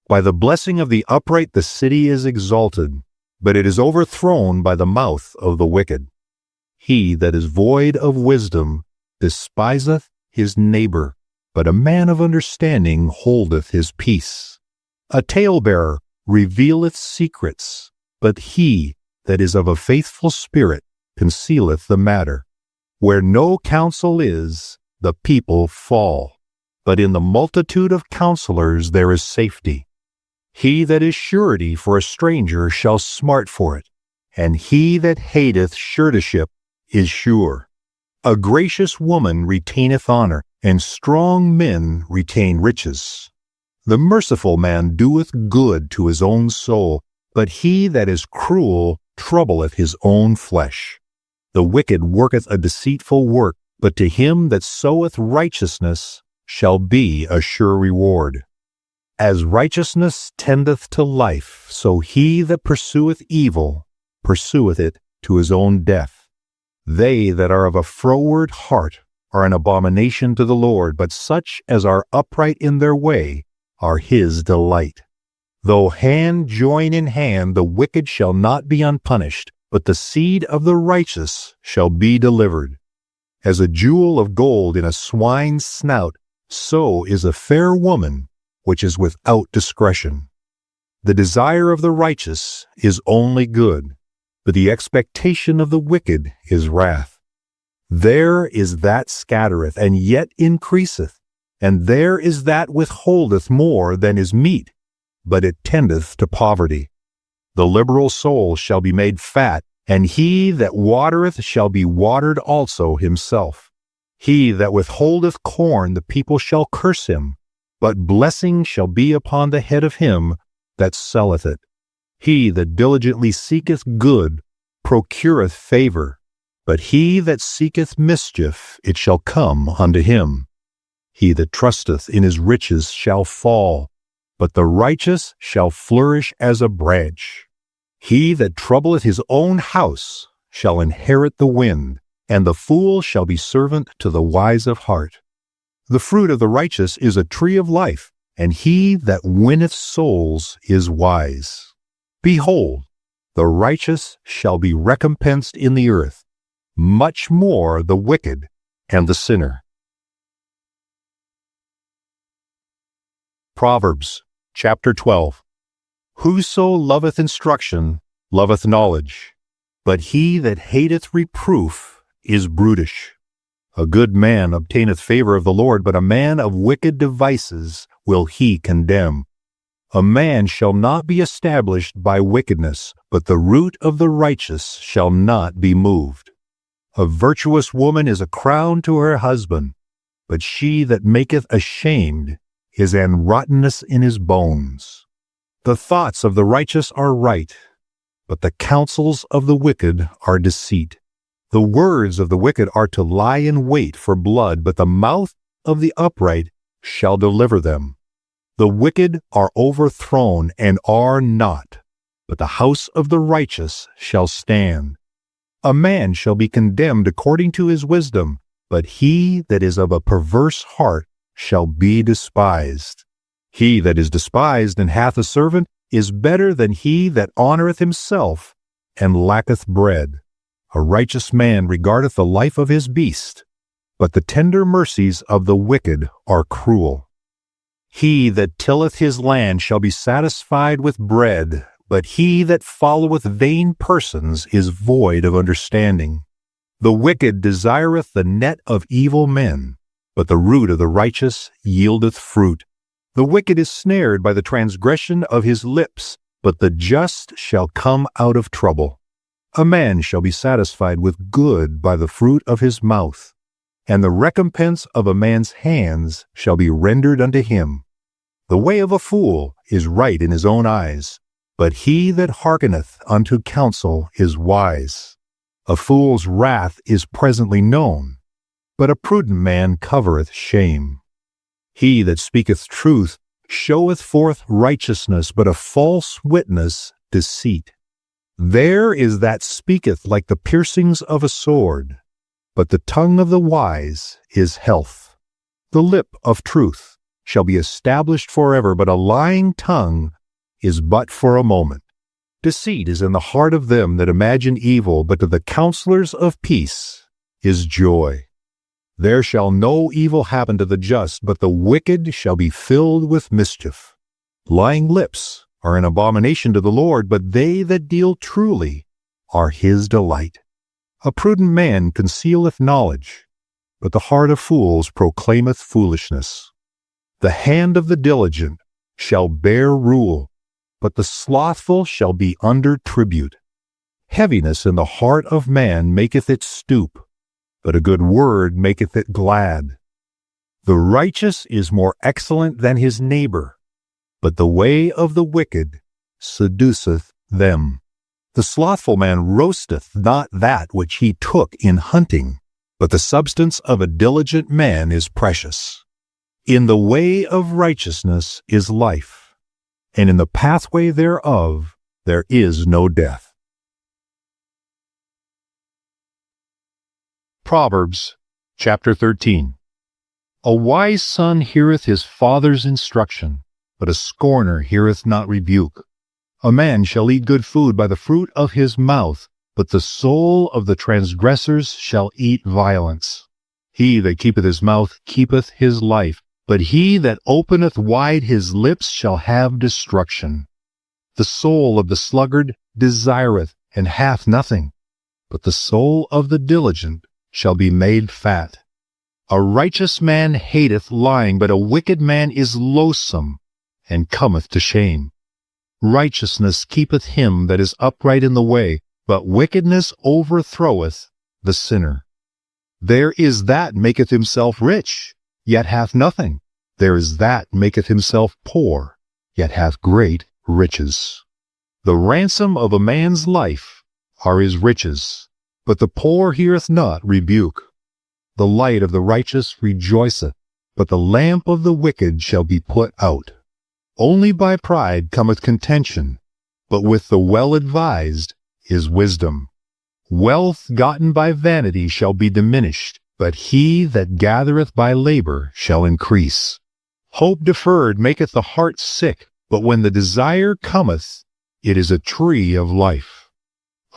By the blessing of the upright the city is exalted, but it is overthrown by the mouth of the wicked. He that is void of wisdom despiseth his neighbor, but a man of understanding holdeth his peace. A talebearer revealeth secrets, but he that is of a faithful spirit concealeth the matter. Where no counsel is, the people fall, but in the multitude of counselors there is safety. He that is surety for a stranger shall smart for it, and he that hateth suretyship is sure. A gracious woman retaineth honor, and strong men retain riches. The merciful man doeth good to his own soul, but he that is cruel troubleth his own flesh. The wicked worketh a deceitful work, but to him that soweth righteousness shall be a sure reward. As righteousness tendeth to life, so he that pursueth evil pursueth it to his own death. They that are of a froward heart are an abomination to the Lord, but such as are upright in their way are his delight. Though hand join in hand, the wicked shall not be unpunished, but the seed of the righteous shall be delivered. As a jewel of gold in a swine's snout, so is a fair woman which is without discretion. The desire of the righteous is only good, but the expectation of the wicked is wrath. There is that scattereth, and yet increaseth, and there is that withholdeth more than is meet, but it tendeth to poverty. The liberal soul shall be made fat, and he that watereth shall be watered also himself. He that withholdeth corn, the people shall curse him, but blessing shall be upon the head of him that selleth it. He that diligently seeketh good procureth favor, but he that seeketh mischief, it shall come unto him. He that trusteth in his riches shall fall, but the righteous shall flourish as a branch. He that troubleth his own house shall inherit the wind, and the fool shall be servant to the wise of heart. The fruit of the righteous is a tree of life, and he that winneth souls is wise. Behold, the righteous shall be recompensed in the earth, much more the wicked and the sinner. Proverbs chapter 12. Whoso loveth instruction loveth knowledge, but he that hateth reproof is brutish. A good man obtaineth favor of the Lord, but a man of wicked devices will he condemn. A man shall not be established by wickedness, but the root of the righteous shall not be moved. A virtuous woman is a crown to her husband, but she that maketh ashamed is an rottenness in his bones. The thoughts of the righteous are right, but the counsels of the wicked are deceit. The words of the wicked are to lie in wait for blood, but the mouth of the upright shall deliver them. The wicked are overthrown and are not, but the house of the righteous shall stand. A man shall be condemned according to his wisdom, but he that is of a perverse heart shall be despised. He that is despised and hath a servant is better than he that honoureth himself and lacketh bread. A righteous man regardeth the life of his beast, but the tender mercies of the wicked are cruel. He that tilleth his land shall be satisfied with bread, but he that followeth vain persons is void of understanding. The wicked desireth the net of evil men, but the root of the righteous yieldeth fruit. The wicked is snared by the transgression of his lips, but the just shall come out of trouble. A man shall be satisfied with good by the fruit of his mouth, and the recompense of a man's hands shall be rendered unto him. The way of a fool is right in his own eyes, but he that hearkeneth unto counsel is wise. A fool's wrath is presently known, but a prudent man covereth shame. He that speaketh truth showeth forth righteousness, but a false witness deceit. There is that speaketh like the piercings of a sword, but the tongue of the wise is health. The lip of truth shall be established forever, but a lying tongue is but for a moment. Deceit is in the heart of them that imagine evil, but to the counselors of peace is joy. There shall no evil happen to the just, but the wicked shall be filled with mischief. Lying lips are an abomination to the Lord, but they that deal truly are his delight. A prudent man concealeth knowledge, but the heart of fools proclaimeth foolishness. The hand of the diligent shall bear rule, but the slothful shall be under tribute. Heaviness in the heart of man maketh it stoop, but a good word maketh it glad. The righteous is more excellent than his neighbor, but the way of the wicked seduceth them. The slothful man roasteth not that which he took in hunting, but the substance of a diligent man is precious. In the way of righteousness is life, and in the pathway thereof there is no death. Proverbs chapter 13. A wise son heareth his father's instruction, but a scorner heareth not rebuke. A man shall eat good food by the fruit of his mouth, but the soul of the transgressors shall eat violence. He that keepeth his mouth keepeth his life, but he that openeth wide his lips shall have destruction. The soul of the sluggard desireth, and hath nothing, but the soul of the diligent shall be made fat. A righteous man hateth lying, but a wicked man is loathsome, and cometh to shame. Righteousness keepeth him that is upright in the way, but wickedness overthroweth the sinner. There is that maketh himself rich, yet hath nothing. There is that maketh himself poor, yet hath great riches. The ransom of a man's life are his riches, but the poor heareth not rebuke. The light of the righteous rejoiceth, but the lamp of the wicked shall be put out. Only by pride cometh contention, but with the well-advised is wisdom. Wealth gotten by vanity shall be diminished, but he that gathereth by labor shall increase. Hope deferred maketh the heart sick, but when the desire cometh, it is a tree of life.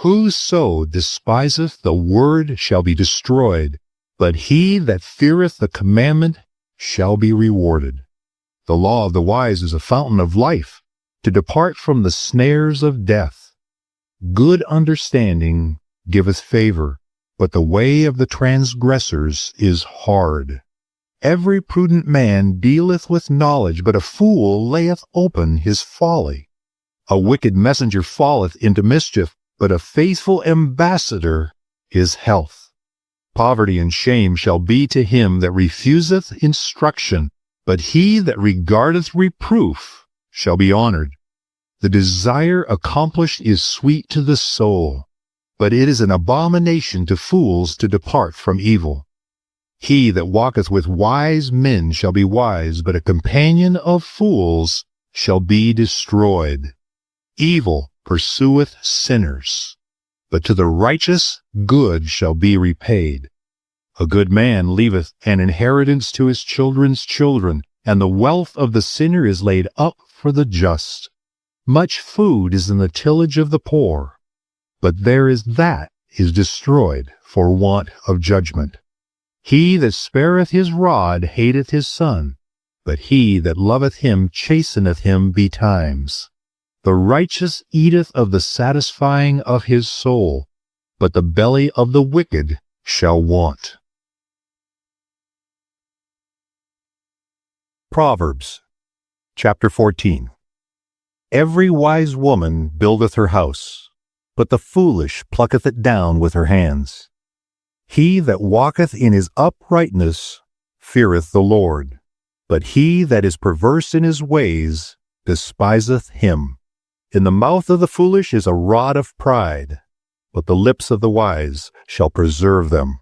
Whoso despiseth the word shall be destroyed, but he that feareth the commandment shall be rewarded. The law of the wise is a fountain of life, to depart from the snares of death. Good understanding giveth favor, but the way of the transgressors is hard. Every prudent man dealeth with knowledge, but a fool layeth open his folly. A wicked messenger falleth into mischief, but a faithful ambassador is health. Poverty and shame shall be to him that refuseth instruction, but he that regardeth reproof shall be honored. The desire accomplished is sweet to the soul, but it is an abomination to fools to depart from evil. He that walketh with wise men shall be wise, but a companion of fools shall be destroyed. Evil pursueth sinners, but to the righteous good shall be repaid. A good man leaveth an inheritance to his children's children, and the wealth of the sinner is laid up for the just. Much food is in the tillage of the poor, but there is that is destroyed for want of judgment. He that spareth his rod hateth his son, but he that loveth him chasteneth him betimes. The righteous eateth of the satisfying of his soul, but the belly of the wicked shall want. Proverbs, chapter 14. Every wise woman buildeth her house, but the foolish plucketh it down with her hands. He that walketh in his uprightness feareth the Lord, but he that is perverse in his ways despiseth him. In the mouth of the foolish is a rod of pride, but the lips of the wise shall preserve them.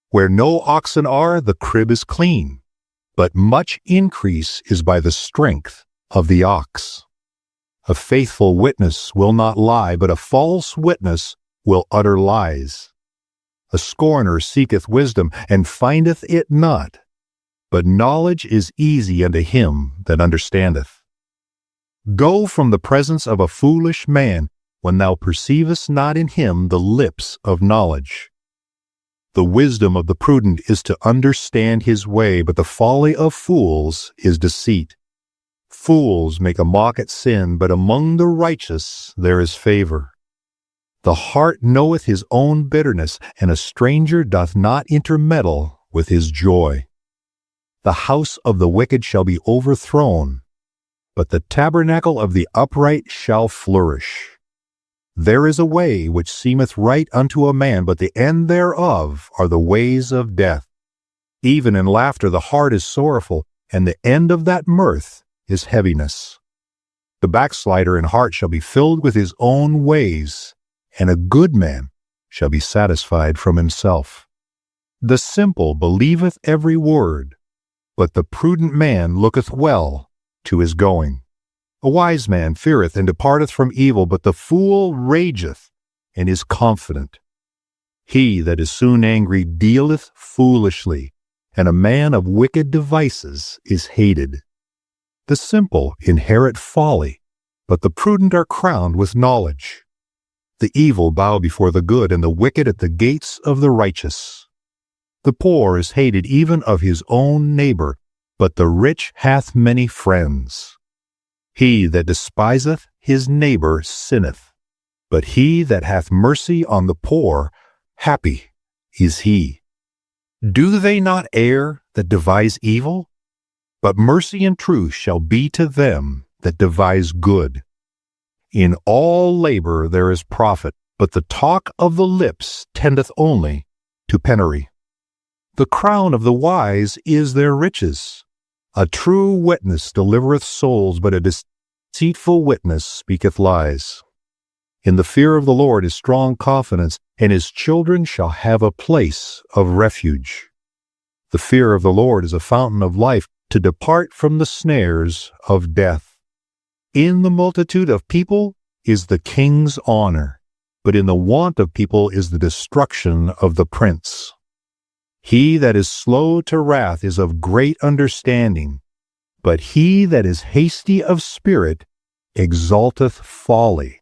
Where no oxen are, the crib is clean, but much increase is by the strength of the ox. A faithful witness will not lie, but a false witness will utter lies. A scorner seeketh wisdom, and findeth it not, but knowledge is easy unto him that understandeth. Go from the presence of a foolish man, when thou perceivest not in him the lips of knowledge. The wisdom of the prudent is to understand his way, but the folly of fools is deceit. Fools make a mock at sin, but among the righteous there is favor. The heart knoweth his own bitterness, and a stranger doth not intermeddle with his joy. The house of the wicked shall be overthrown, but the tabernacle of the upright shall flourish. There is a way which seemeth right unto a man, but the end thereof are the ways of death. Even in laughter the heart is sorrowful, and the end of that mirth is heaviness. The backslider in heart shall be filled with his own ways, and a good man shall be satisfied from himself. The simple believeth every word, but the prudent man looketh well to his going. A wise man feareth and departeth from evil, but the fool rageth and is confident. He that is soon angry dealeth foolishly, and a man of wicked devices is hated. The simple inherit folly, but the prudent are crowned with knowledge. The evil bow before the good, and the wicked at the gates of the righteous. The poor is hated even of his own neighbor, but the rich hath many friends. He that despiseth his neighbor sinneth, but he that hath mercy on the poor, happy is he. Do they not err that devise evil? But mercy and truth shall be to them that devise good. In all labor there is profit, but the talk of the lips tendeth only to penury. The crown of the wise is their riches. A true witness delivereth souls, but a deceitful witness speaketh lies. In the fear of the Lord is strong confidence, and his children shall have a place of refuge. The fear of the Lord is a fountain of life, to depart from the snares of death. In the multitude of people is the king's honor, but in the want of people is the destruction of the prince. He that is slow to wrath is of great understanding, but he that is hasty of spirit exalteth folly.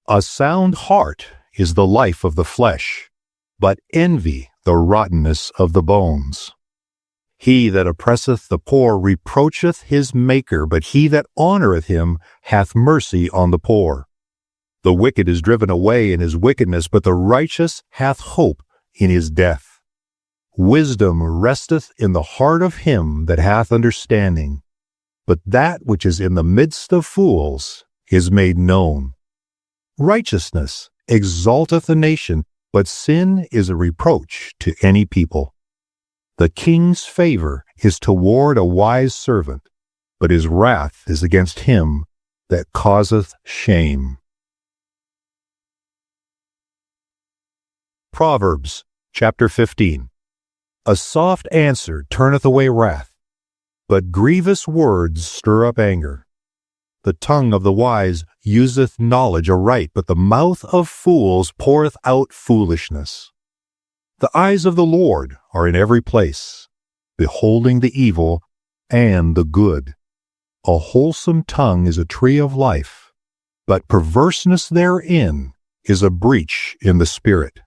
A sound heart is the life of the flesh, but envy the rottenness of the bones. He that oppresseth the poor reproacheth his Maker, but he that honoureth him hath mercy on the poor. The wicked is driven away in his wickedness, but the righteous hath hope in his death. Wisdom resteth in the heart of him that hath understanding, but that which is in the midst of fools is made known. Righteousness exalteth a nation, but sin is a reproach to any people. The king's favor is toward a wise servant, but his wrath is against him that causeth shame. Proverbs chapter 15. A soft answer turneth away wrath, but grievous words stir up anger. The tongue of the wise useth knowledge aright, but the mouth of fools poureth out foolishness. The eyes of the Lord are in every place, beholding the evil and the good. A wholesome tongue is a tree of life, but perverseness therein is a breach in the spirit.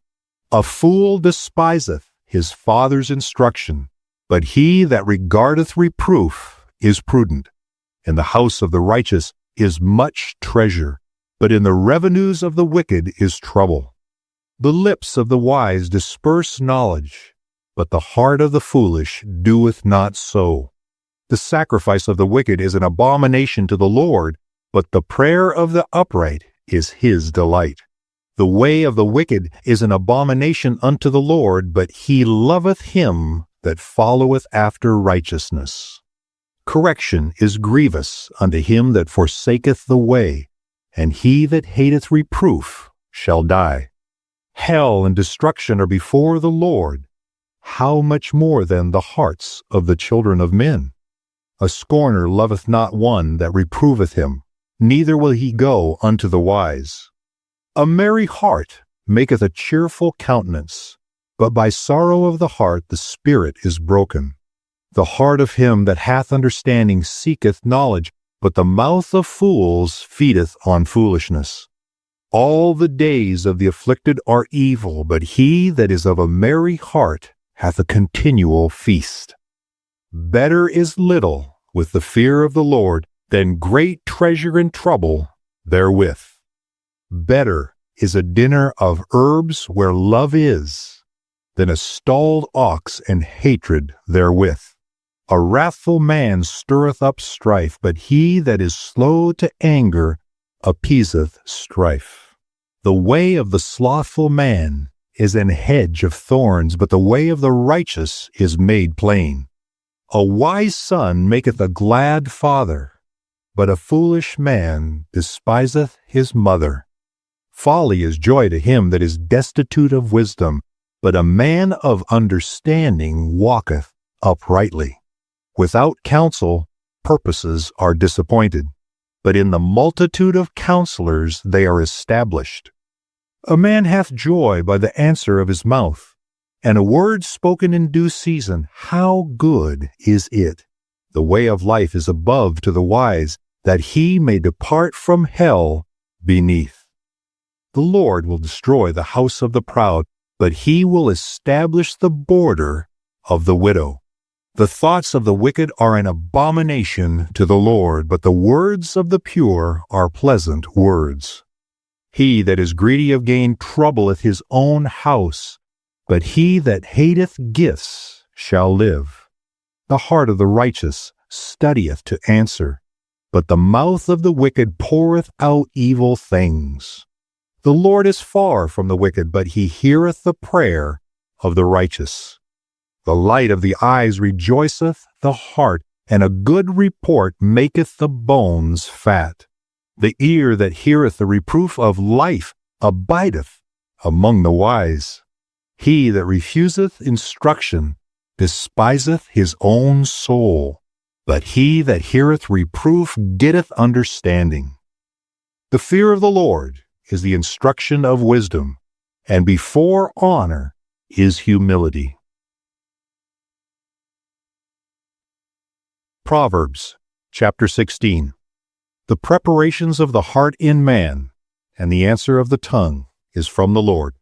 A fool despiseth his father's instruction, but he that regardeth reproof is prudent. In the house of the righteous is much treasure, but in the revenues of the wicked is trouble. The lips of the wise disperse knowledge, but the heart of the foolish doeth not so. The sacrifice of the wicked is an abomination to the Lord, but the prayer of the upright is his delight. The way of the wicked is an abomination unto the Lord, but he loveth him that followeth after righteousness. Correction is grievous unto him that forsaketh the way, and he that hateth reproof shall die. Hell and destruction are before the Lord. How much more then the hearts of the children of men? A scorner loveth not one that reproveth him, neither will he go unto the wise. A merry heart maketh a cheerful countenance, but by sorrow of the heart the spirit is broken. The heart of him that hath understanding seeketh knowledge, but the mouth of fools feedeth on foolishness. All the days of the afflicted are evil, but he that is of a merry heart hath a continual feast. Better is little with the fear of the Lord than great treasure and trouble therewith. Better is a dinner of herbs where love is, than a stalled ox and hatred therewith. A wrathful man stirreth up strife, but he that is slow to anger appeaseth strife. The way of the slothful man is an hedge of thorns, but the way of the righteous is made plain. A wise son maketh a glad father, but a foolish man despiseth his mother. Folly is joy to him that is destitute of wisdom, but a man of understanding walketh uprightly. Without counsel, purposes are disappointed, but in the multitude of counselors they are established. A man hath joy by the answer of his mouth, and a word spoken in due season, how good is it! The way of life is above to the wise, that he may depart from hell beneath. The Lord will destroy the house of the proud, but he will establish the border of the widow. The thoughts of the wicked are an abomination to the Lord, but the words of the pure are pleasant words. He that is greedy of gain troubleth his own house, but he that hateth gifts shall live. The heart of the righteous studieth to answer, but the mouth of the wicked poureth out evil things. The Lord is far from the wicked, but he heareth the prayer of the righteous. The light of the eyes rejoiceth the heart, and a good report maketh the bones fat. The ear that heareth the reproof of life abideth among the wise. He that refuseth instruction despiseth his own soul, but he that heareth reproof getteth understanding. The fear of the Lord is the instruction of wisdom, and before honor is humility. Proverbs chapter 16. The preparations of the heart in man, and the answer of the tongue is from the Lord.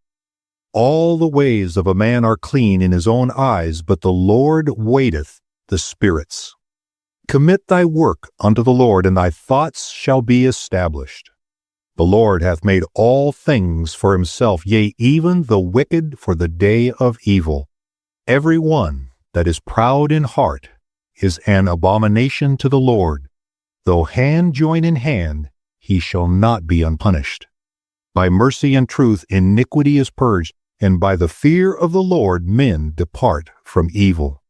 All the ways of a man are clean in his own eyes, but the Lord weighteth the spirits. Commit thy work unto the Lord, and thy thoughts shall be established. The Lord hath made all things for himself, yea, even the wicked for the day of evil. Every one that is proud in heart is an abomination to the Lord. Though hand join in hand, he shall not be unpunished. By mercy and truth iniquity is purged, and by the fear of the Lord men depart from evil.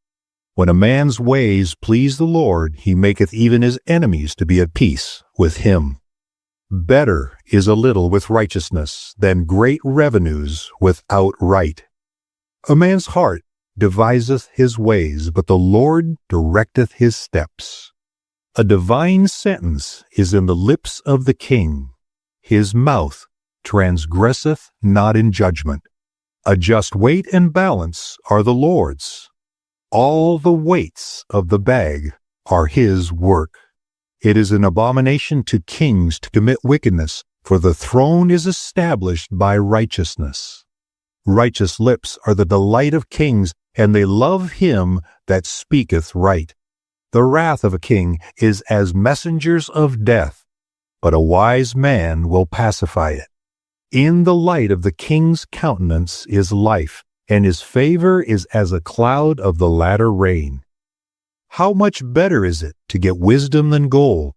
When a man's ways please the Lord, he maketh even his enemies to be at peace with him. Better is a little with righteousness than great revenues without right. A man's heart deviseth his ways, but the Lord directeth his steps. A divine sentence is in the lips of the king. His mouth transgresseth not in judgment. A just weight and balance are the Lord's. All the weights of the bag are his work. It is an abomination to kings to commit wickedness, for the throne is established by righteousness. Righteous lips are the delight of kings, and they love him that speaketh right. The wrath of a king is as messengers of death, but a wise man will pacify it. In the light of the king's countenance is life, and his favor is as a cloud of the latter rain. How much better is it to get wisdom than gold,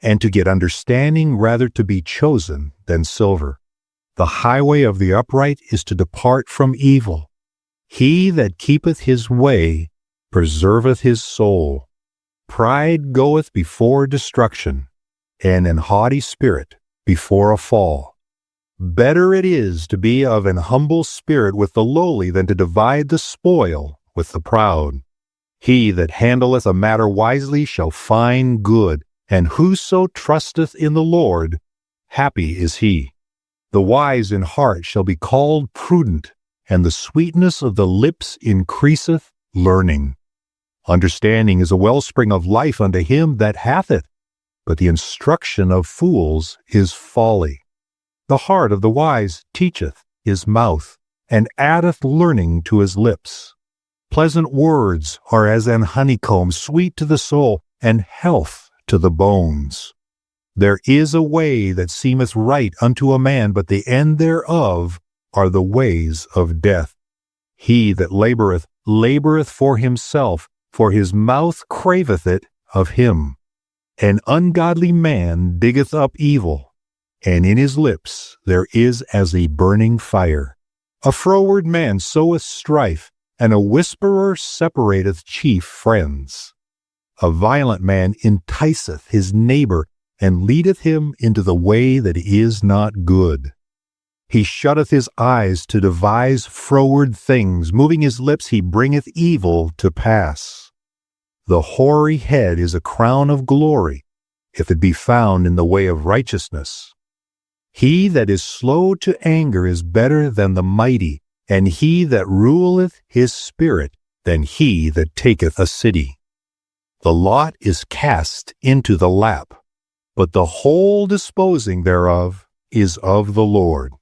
and to get understanding rather to be chosen than silver? The highway of the upright is to depart from evil. He that keepeth his way preserveth his soul. Pride goeth before destruction, and an haughty spirit before a fall. Better it is to be of an humble spirit with the lowly than to divide the spoil with the proud. He that handleth a matter wisely shall find good, and whoso trusteth in the Lord, happy is he. The wise in heart shall be called prudent, and the sweetness of the lips increaseth learning. Understanding is a wellspring of life unto him that hath it, but the instruction of fools is folly. The heart of the wise teacheth his mouth, and addeth learning to his lips. Pleasant words are as an honeycomb, sweet to the soul, and health to the bones. There is a way that seemeth right unto a man, but the end thereof are the ways of death. He that laboureth, laboureth for himself, for his mouth craveth it of him. An ungodly man diggeth up evil, and in his lips there is as a burning fire. A froward man soweth strife, and a whisperer separateth chief friends. A violent man enticeth his neighbor, and leadeth him into the way that is not good. He shutteth his eyes to devise froward things, moving his lips he bringeth evil to pass. The hoary head is a crown of glory, if it be found in the way of righteousness. He that is slow to anger is better than the mighty, and he that ruleth his spirit than he that taketh a city. The lot is cast into the lap, but the whole disposing thereof is of the Lord.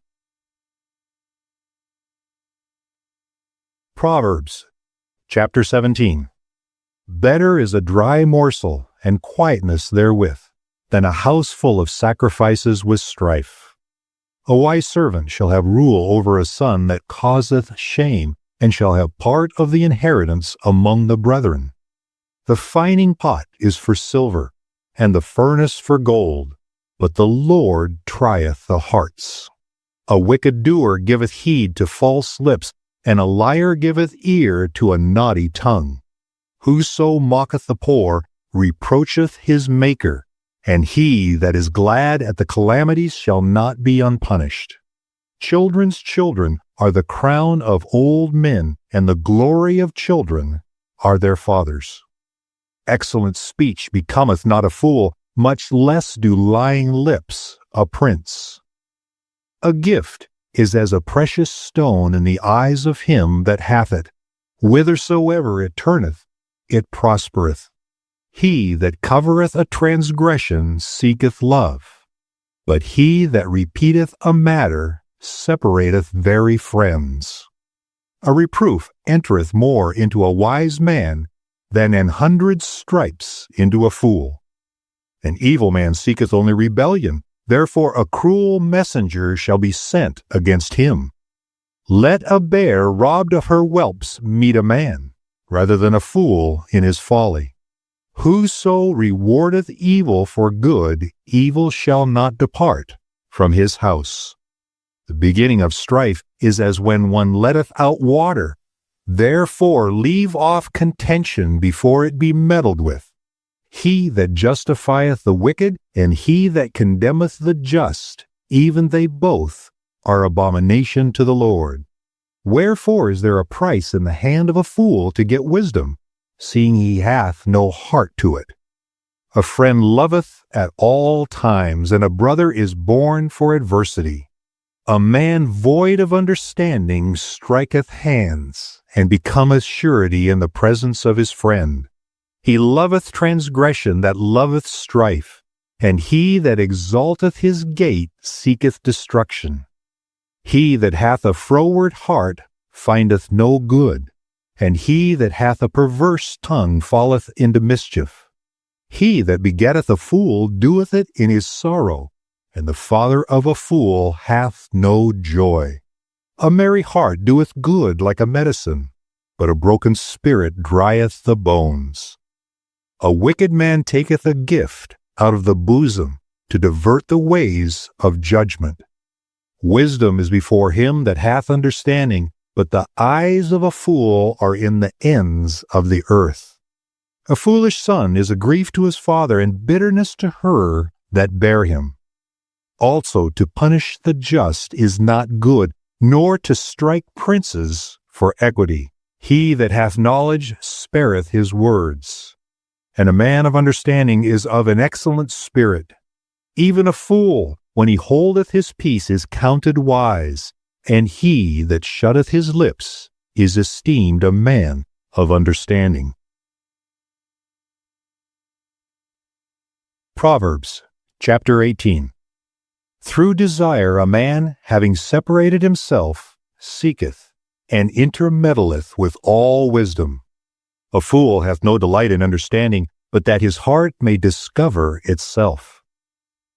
Proverbs chapter 17. Better is a dry morsel and quietness therewith, than a house full of sacrifices with strife. A wise servant shall have rule over a son that causeth shame, and shall have part of the inheritance among the brethren. The fining pot is for silver, and the furnace for gold, but the Lord trieth the hearts. A wicked doer giveth heed to false lips, and a liar giveth ear to a naughty tongue. Whoso mocketh the poor reproacheth his Maker, and he that is glad at the calamities shall not be unpunished. Children's children are the crown of old men, and the glory of children are their fathers. Excellent speech becometh not a fool, much less do lying lips a prince. A gift is as a precious stone in the eyes of him that hath it. Whithersoever it turneth, it prospereth. He that covereth a transgression seeketh love, but he that repeateth a matter separateth very friends. A reproof entereth more into a wise man than 100 stripes into a fool. An evil man seeketh only rebellion, therefore a cruel messenger shall be sent against him. Let a bear robbed of her whelps meet a man, rather than a fool in his folly. Whoso rewardeth evil for good, evil shall not depart from his house. The beginning of strife is as when one letteth out water. Therefore leave off contention before it be meddled with. He that justifieth the wicked, and he that condemneth the just, even they both are abomination to the Lord. Wherefore is there a price in the hand of a fool to get wisdom, seeing he hath no heart to it? A friend loveth at all times, and a brother is born for adversity. A man void of understanding striketh hands, and becometh surety in the presence of his friend. He loveth transgression that loveth strife, and he that exalteth his gate seeketh destruction. He that hath a froward heart findeth no good, and he that hath a perverse tongue falleth into mischief. He that begetteth a fool doeth it in his sorrow, and the father of a fool hath no joy. A merry heart doeth good like a medicine, but a broken spirit drieth the bones. A wicked man taketh a gift out of the bosom to divert the ways of judgment. Wisdom is before him that hath understanding, but the eyes of a fool are in the ends of the earth. A foolish son is a grief to his father, and bitterness to her that bare him. Also to punish the just is not good, nor to strike princes for equity. He that hath knowledge spareth his words, and a man of understanding is of an excellent spirit. Even a fool, when he holdeth his peace, is counted wise, and he that shutteth his lips is esteemed a man of understanding. Proverbs chapter 18. Through desire a man, having separated himself, seeketh, and intermeddleth with all wisdom. A fool hath no delight in understanding, but that his heart may discover itself.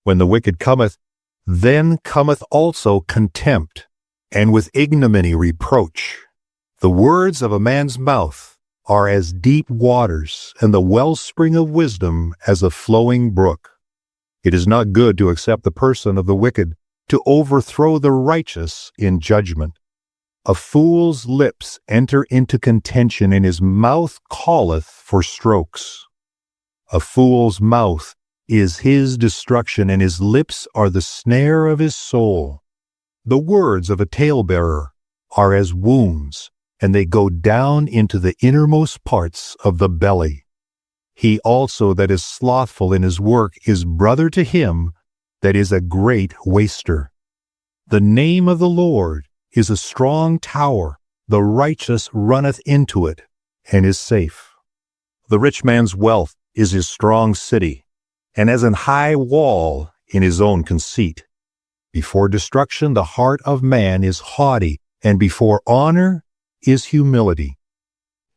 When the wicked cometh, then cometh also contempt, and with ignominy reproach. The words of a man's mouth are as deep waters, and the wellspring of wisdom as a flowing brook. It is not good to accept the person of the wicked, to overthrow the righteous in judgment. A fool's lips enter into contention, and his mouth calleth for strokes. A fool's mouth is his destruction, and his lips are the snare of his soul. The words of a talebearer are as wounds, and they go down into the innermost parts of the belly. He also that is slothful in his work is brother to him that is a great waster. The name of the Lord is a strong tower, the righteous runneth into it, and is safe. The rich man's wealth is his strong city, and as an high wall in his own conceit. Before destruction the heart of man is haughty, and before honor is humility.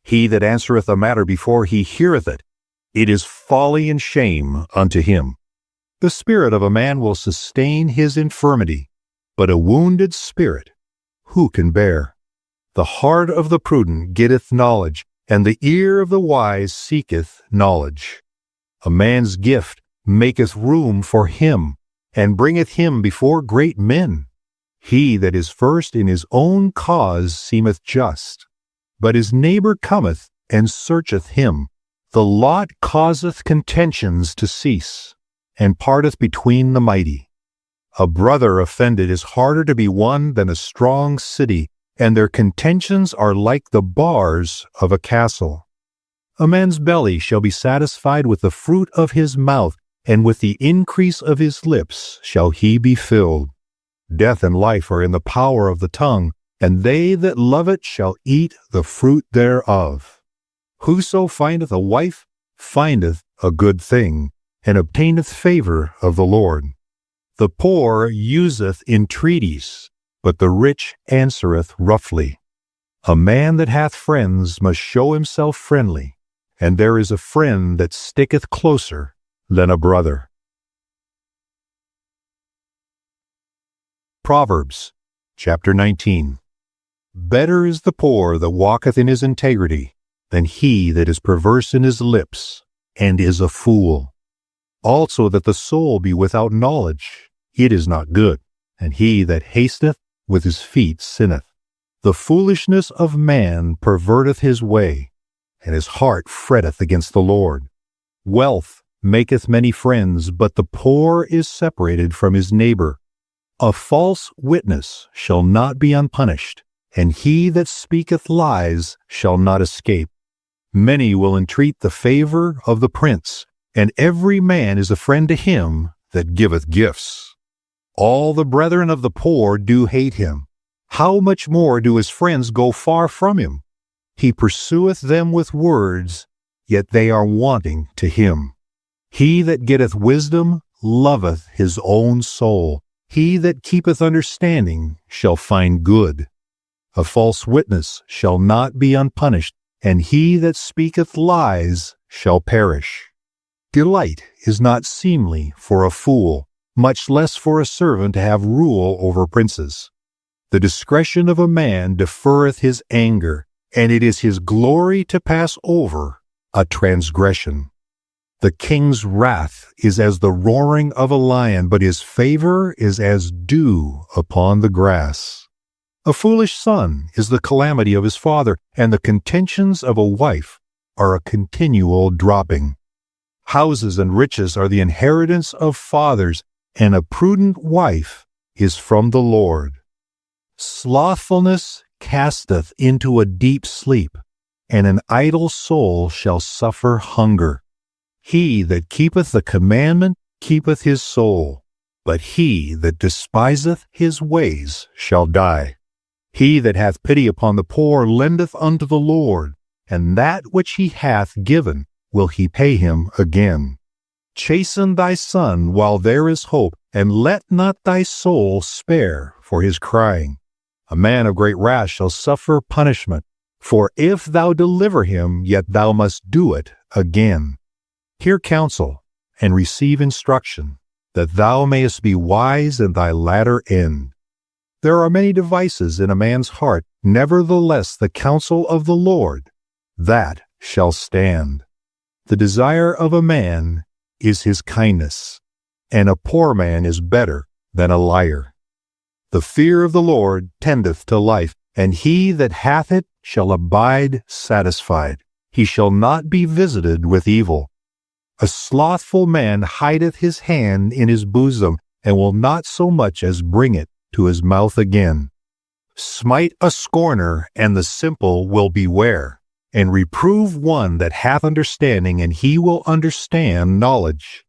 He that answereth a matter before he heareth it, it is folly and shame unto him. The spirit of a man will sustain his infirmity, but a wounded spirit who can bear? The heart of the prudent getteth knowledge, and the ear of the wise seeketh knowledge. A man's gift maketh room for him, and bringeth him before great men. He that is first in his own cause seemeth just, but his neighbor cometh and searcheth him. The lot causeth contentions to cease, and parteth between the mighty. A brother offended is harder to be won than a strong city, and their contentions are like the bars of a castle. A man's belly shall be satisfied with the fruit of his mouth, and with the increase of his lips shall he be filled. Death and life are in the power of the tongue, and they that love it shall eat the fruit thereof. Whoso findeth a wife findeth a good thing, and obtaineth favor of the Lord. The poor useth entreaties, but the rich answereth roughly. A man that hath friends must show himself friendly, and there is a friend that sticketh closer than a brother. Proverbs, chapter 19. Better is the poor that walketh in his integrity than he that is perverse in his lips and is a fool. Also that the soul be without knowledge, it is not good, and he that hasteth with his feet sinneth. The foolishness of man perverteth his way, and his heart fretteth against the Lord. Wealth maketh many friends, but the poor is separated from his neighbor. A false witness shall not be unpunished, and he that speaketh lies shall not escape. Many will entreat the favor of the prince, and every man is a friend to him that giveth gifts. All the brethren of the poor do hate him. How much more do his friends go far from him? He pursueth them with words, yet they are wanting to him. He that getteth wisdom loveth his own soul. He that keepeth understanding shall find good. A false witness shall not be unpunished, and he that speaketh lies shall perish. Delight is not seemly for a fool, much less for a servant to have rule over princes. The discretion of a man deferreth his anger, and it is his glory to pass over a transgression. The king's wrath is as the roaring of a lion, but his favor is as dew upon the grass. A foolish son is the calamity of his father, and the contentions of a wife are a continual dropping. Houses and riches are the inheritance of fathers, and a prudent wife is from the Lord. Slothfulness casteth into a deep sleep, and an idle soul shall suffer hunger. He that keepeth the commandment keepeth his soul, but he that despiseth his ways shall die. He that hath pity upon the poor lendeth unto the Lord, and that which he hath given will he pay him again. Chasten thy son while there is hope, and let not thy soul spare for his crying. A man of great wrath shall suffer punishment, for if thou deliver him, yet thou must do it again. Hear counsel, and receive instruction, that thou mayest be wise in thy latter end. There are many devices in a man's heart, nevertheless the counsel of the Lord, that shall stand. The desire of a man is his kindness, and a poor man is better than a liar. The fear of the Lord tendeth to life, and he that hath it shall abide satisfied. He shall not be visited with evil. A slothful man hideth his hand in his bosom, and will not so much as bring it to his mouth again. Smite a scorner, and the simple will beware, and reprove one that hath understanding, and he will understand knowledge.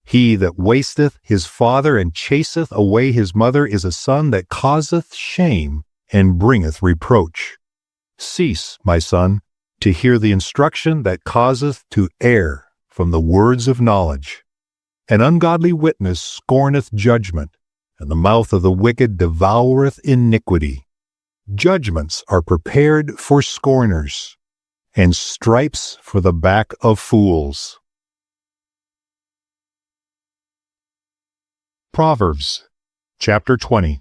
He that wasteth his father and chaseth away his mother is a son that causeth shame and bringeth reproach. Cease, my son, to hear the instruction that causeth to err from the words of knowledge. An ungodly witness scorneth judgment, and the mouth of the wicked devoureth iniquity. Judgments are prepared for scorners, and stripes for the back of fools. Proverbs, chapter 20.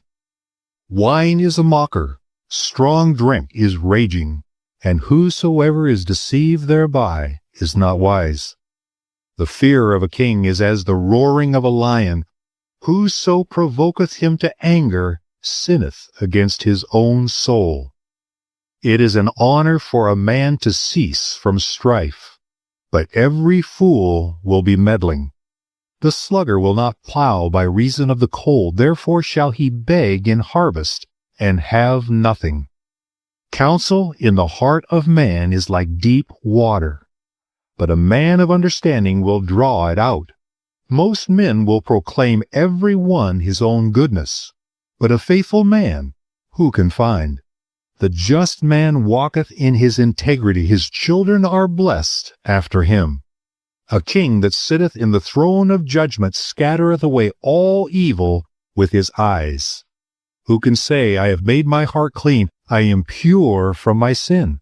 Wine is a mocker, strong drink is raging, and whosoever is deceived thereby is not wise. The fear of a king is as the roaring of a lion. Whoso provoketh him to anger sinneth against his own soul. It is an honor for a man to cease from strife, but every fool will be meddling. The sluggard will not plow by reason of the cold, therefore shall he beg in harvest, and have nothing. Counsel in the heart of man is like deep water, but a man of understanding will draw it out. Most men will proclaim every one his own goodness, but a faithful man who can find? The just man walketh in his integrity, his children are blessed after him. A king that sitteth in the throne of judgment scattereth away all evil with his eyes. Who can say, I have made my heart clean, I am pure from my sin?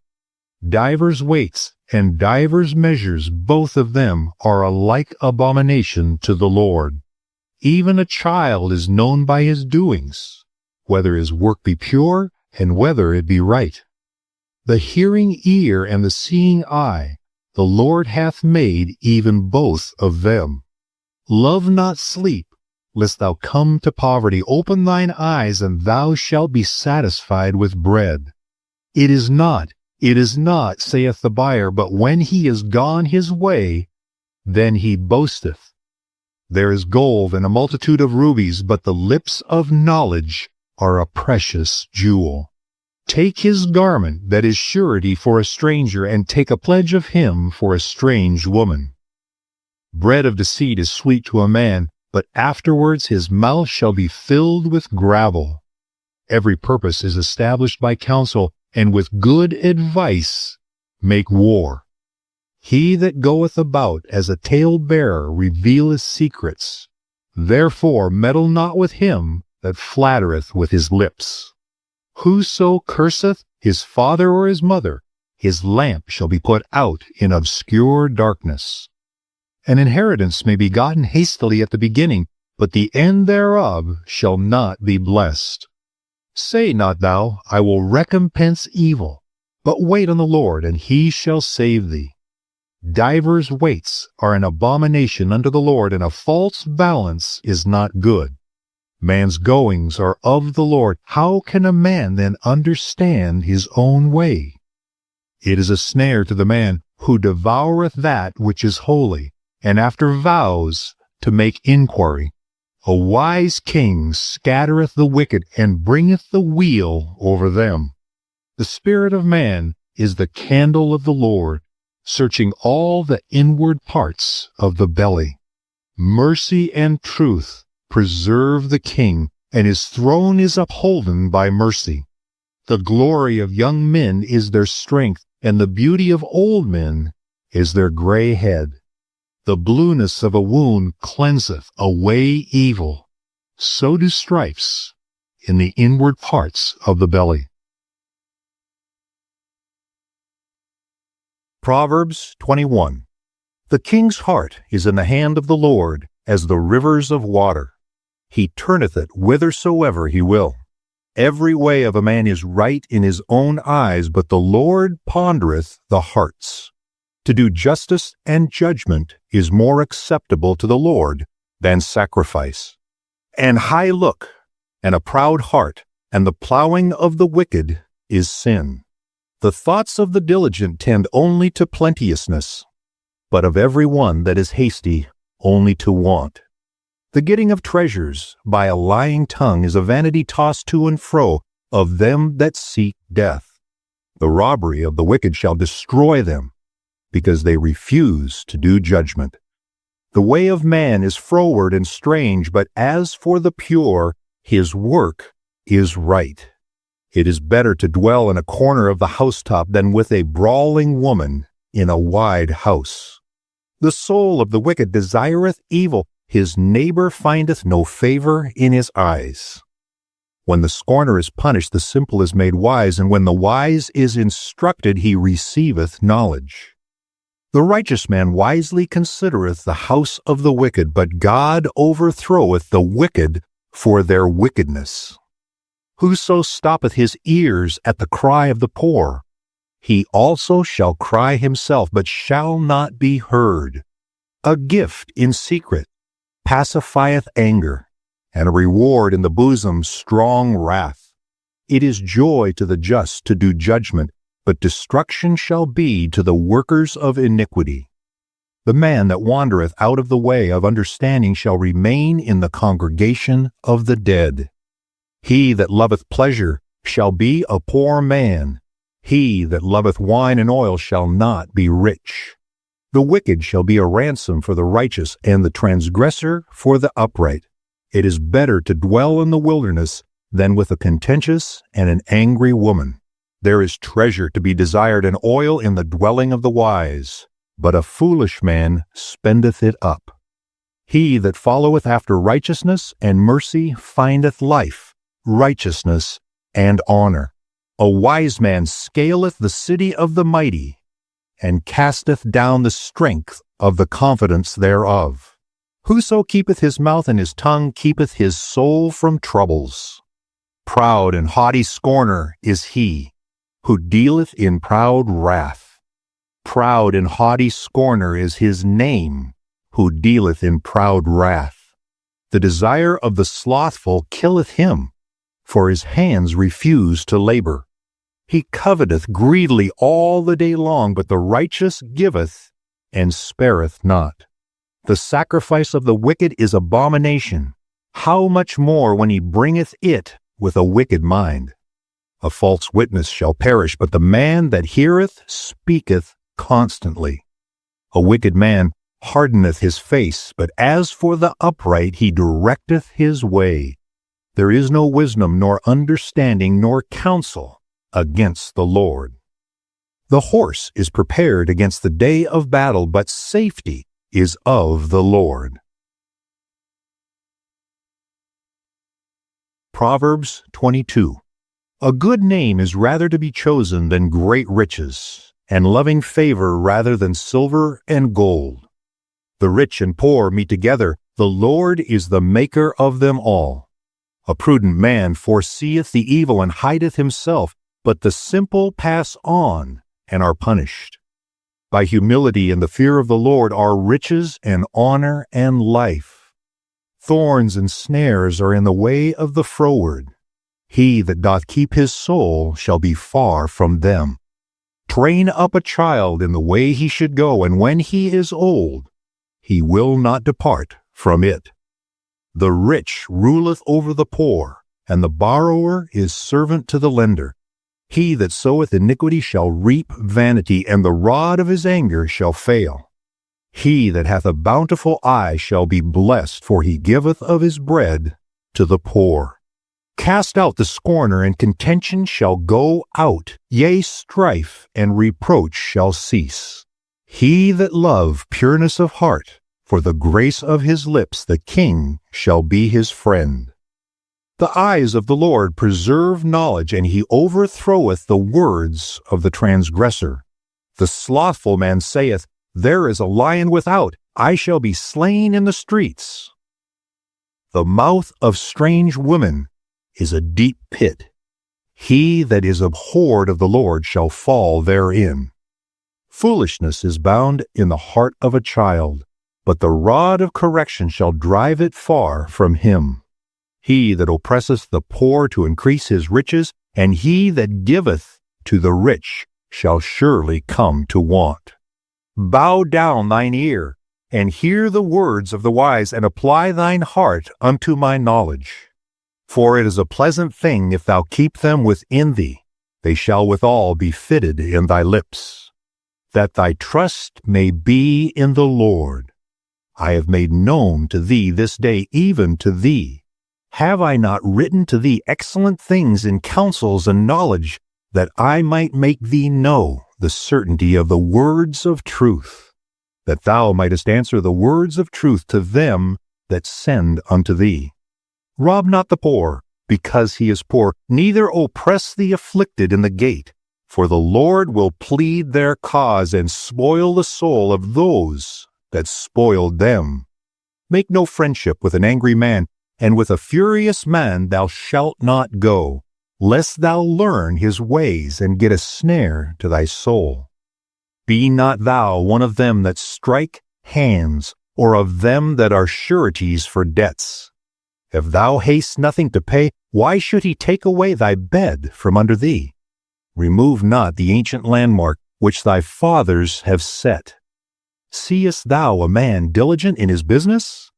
Divers weights and divers measures, both of them are a like abomination to the Lord. Even a child is known by his doings, whether his work be pure and whether it be right. The hearing ear and the seeing eye, the Lord hath made even both of them. Love not sleep, lest thou come to poverty. Open thine eyes, and thou shalt be satisfied with bread. It is not, saith the buyer, but when he is gone his way, then he boasteth. There is gold and a multitude of rubies, but the lips of knowledge are a precious jewel. Take his garment that is surety for a stranger, and take a pledge of him for a strange woman. Bread of deceit is sweet to a man, but afterwards his mouth shall be filled with gravel. Every purpose is established by counsel, and with good advice make war. He that goeth about as a talebearer revealeth secrets. Therefore meddle not with him that flattereth with his lips. Whoso curseth his father or his mother, his lamp shall be put out in obscure darkness. An inheritance may be gotten hastily at the beginning, but the end thereof shall not be blessed. Say not thou, I will recompense evil, but wait on the Lord, and he shall save thee. Divers weights are an abomination unto the Lord, and a false balance is not good. Man's goings are of the Lord. How can a man then understand his own way? It is a snare to the man who devoureth that which is holy, and after vows to make inquiry. A wise king scattereth the wicked, and bringeth the weal over them. The spirit of man is the candle of the Lord, searching all the inward parts of the belly. Mercy and truth preserve the king, and his throne is upholden by mercy. The glory of young men is their strength, and the beauty of old men is their gray head. The blueness of a wound cleanseth away evil. So do stripes in the inward parts of the belly. Proverbs 21. The king's heart is in the hand of the Lord, as the rivers of water. He turneth it whithersoever he will. Every way of a man is right in his own eyes, but the Lord pondereth the hearts. To do justice and judgment is more acceptable to the Lord than sacrifice. An high look, and a proud heart, and the plowing of the wicked is sin. The thoughts of the diligent tend only to plenteousness, but of every one that is hasty only to want. The getting of treasures by a lying tongue is a vanity tossed to and fro of them that seek death. The robbery of the wicked shall destroy them, because they refuse to do judgment. The way of man is froward and strange, but as for the pure, his work is right. It is better to dwell in a corner of the housetop than with a brawling woman in a wide house. The soul of the wicked desireth evil, his neighbor findeth no favor in his eyes. When the scorner is punished, the simple is made wise, and when the wise is instructed, he receiveth knowledge. The righteous man wisely considereth the house of the wicked, but God overthroweth the wicked for their wickedness. Whoso stoppeth his ears at the cry of the poor, he also shall cry himself, but shall not be heard. A gift in secret pacifieth anger, and a reward in the bosom strong wrath. It is joy to the just to do judgment, but destruction shall be to the workers of iniquity. The man that wandereth out of the way of understanding shall remain in the congregation of the dead. He that loveth pleasure shall be a poor man. He that loveth wine and oil shall not be rich. The wicked shall be a ransom for the righteous, and the transgressor for the upright. It is better to dwell in the wilderness than with a contentious and an angry woman. There is treasure to be desired and oil in the dwelling of the wise, but a foolish man spendeth it up. He that followeth after righteousness and mercy findeth life, righteousness, and honor. A wise man scaleth the city of the mighty, and casteth down the strength of the confidence thereof. Whoso keepeth his mouth and his tongue keepeth his soul from troubles. Proud and haughty scorner is he, who dealeth in proud wrath. Proud and haughty scorner is his name, who dealeth in proud wrath. The desire of the slothful killeth him, for his hands refuse to labor. He coveteth greedily all the day long, but the righteous giveth and spareth not. The sacrifice of the wicked is abomination. How much more when he bringeth it with a wicked mind? A false witness shall perish, but the man that heareth speaketh constantly. A wicked man hardeneth his face, but as for the upright he directeth his way. There is no wisdom, nor understanding, nor counsel against the Lord. The horse is prepared against the day of battle, but safety is of the Lord. Proverbs 22. A good name is rather to be chosen than great riches, and loving favor rather than silver and gold. The rich and poor meet together, the Lord is the maker of them all. A prudent man foreseeth the evil and hideth himself, but the simple pass on and are punished. By humility and the fear of the Lord are riches and honor and life. Thorns and snares are in the way of the froward. He that doth keep his soul shall be far from them. Train up a child in the way he should go, and when he is old, he will not depart from it. The rich ruleth over the poor, and the borrower is servant to the lender. He that soweth iniquity shall reap vanity, and the rod of his anger shall fail. He that hath a bountiful eye shall be blessed, for he giveth of his bread to the poor. Cast out the scorner, and contention shall go out, yea, strife and reproach shall cease. He that love pureness of heart, for the grace of his lips the king shall be his friend. The eyes of the Lord preserve knowledge, and he overthroweth the words of the transgressor. The slothful man saith, There is a lion without, I shall be slain in the streets. The mouth of strange women is a deep pit. He that is abhorred of the Lord shall fall therein. Foolishness is bound in the heart of a child, but the rod of correction shall drive it far from him. He that oppresseth the poor to increase his riches, and he that giveth to the rich shall surely come to want. Bow down thine ear, and hear the words of the wise, and apply thine heart unto my knowledge. For it is a pleasant thing if thou keep them within thee, they shall withal be fitted in thy lips. That thy trust may be in the Lord. I have made known to thee this day, even to thee. Have I not written to thee excellent things in counsels and knowledge, that I might make thee know the certainty of the words of truth, that thou mightest answer the words of truth to them that send unto thee? Rob not the poor, because he is poor, neither oppress the afflicted in the gate, for the Lord will plead their cause and spoil the soul of those that spoiled them. Make no friendship with an angry man, and with a furious man thou shalt not go, lest thou learn his ways and get a snare to thy soul. Be not thou one of them that strike hands, or of them that are sureties for debts. If thou hast nothing to pay, why should he take away thy bed from under thee? Remove not the ancient landmark which thy fathers have set. Seest thou a man diligent in his business?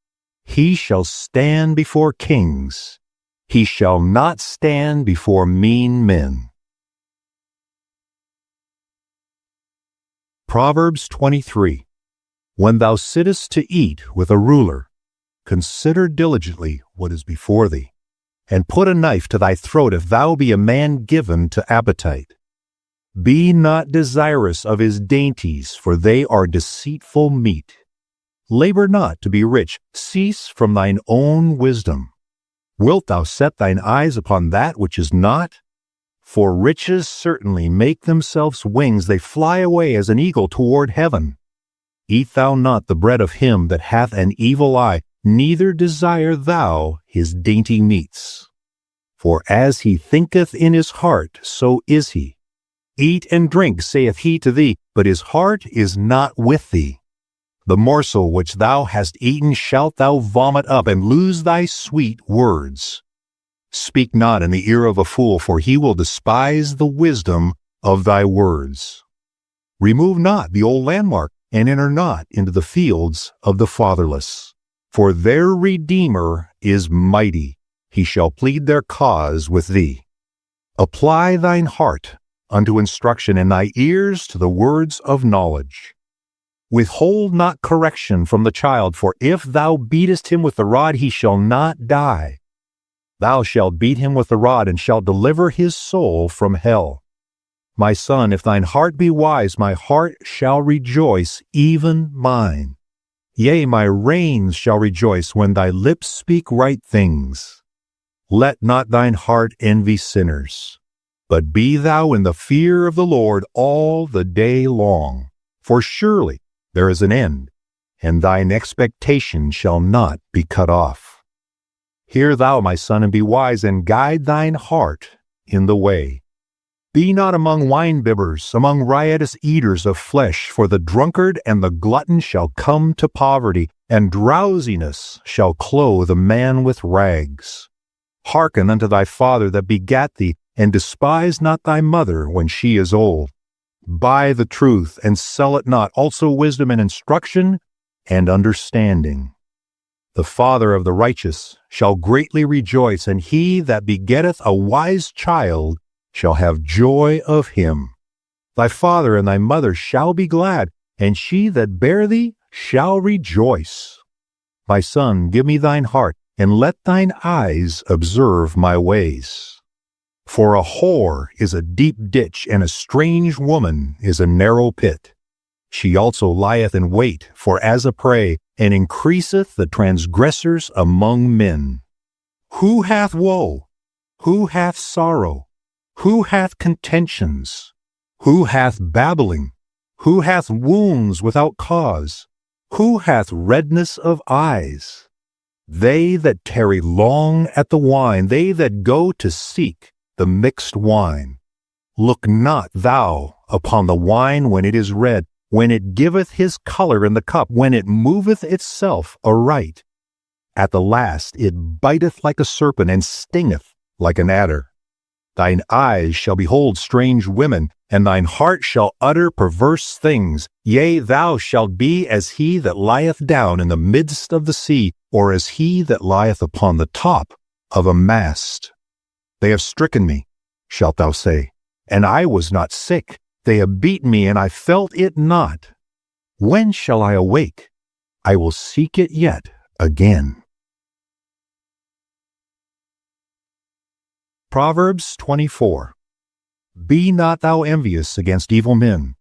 He shall stand before kings. He shall not stand before mean men. Proverbs 23. When thou sittest to eat with a ruler, consider diligently what is before thee, and put a knife to thy throat if thou be a man given to appetite. Be not desirous of his dainties, for they are deceitful meat. Labor not to be rich, cease from thine own wisdom. Wilt thou set thine eyes upon that which is not? For riches certainly make themselves wings, they fly away as an eagle toward heaven. Eat thou not the bread of him that hath an evil eye, neither desire thou his dainty meats. For as he thinketh in his heart, so is he. Eat and drink, saith he to thee, but his heart is not with thee. The morsel which thou hast eaten shalt thou vomit up, and lose thy sweet words. Speak not in the ear of a fool, for he will despise the wisdom of thy words. Remove not the old landmark, and enter not into the fields of the fatherless. For their Redeemer is mighty, he shall plead their cause with thee. Apply thine heart unto instruction, and thy ears to the words of knowledge. Withhold not correction from the child, for if thou beatest him with the rod, he shall not die. Thou shalt beat him with the rod, and shalt deliver his soul from hell. My son, if thine heart be wise, my heart shall rejoice, even mine. Yea, my reins shall rejoice when thy lips speak right things. Let not thine heart envy sinners, but be thou in the fear of the Lord all the day long. For surely there is an end, and thine expectation shall not be cut off. Hear thou, my son, and be wise, and guide thine heart in the way. Be not among winebibbers, among riotous eaters of flesh, for the drunkard and the glutton shall come to poverty, and drowsiness shall clothe a man with rags. Hearken unto thy father that begat thee, and despise not thy mother when she is old. Buy the truth, and sell it not, also wisdom and instruction and understanding. The father of the righteous shall greatly rejoice, and he that begetteth a wise child shall have joy of him. Thy father and thy mother shall be glad, and she that bare thee shall rejoice. My son, give me thine heart, and let thine eyes observe my ways. For a whore is a deep ditch, and a strange woman is a narrow pit. She also lieth in wait for as a prey, and increaseth the transgressors among men. Who hath woe? Who hath sorrow? Who hath contentions? Who hath babbling? Who hath wounds without cause? Who hath redness of eyes? They that tarry long at the wine, they that go to seek the mixed wine. Look not thou upon the wine when it is red, when it giveth his color in the cup, when it moveth itself aright. At the last it biteth like a serpent, and stingeth like an adder. Thine eyes shall behold strange women, and thine heart shall utter perverse things. Yea, thou shalt be as he that lieth down in the midst of the sea, or as he that lieth upon the top of a mast. They have stricken me, shalt thou say, and I was not sick. They have beaten me, and I felt it not. When shall I awake? I will seek it yet again. Proverbs 24. Be not thou envious against evil men,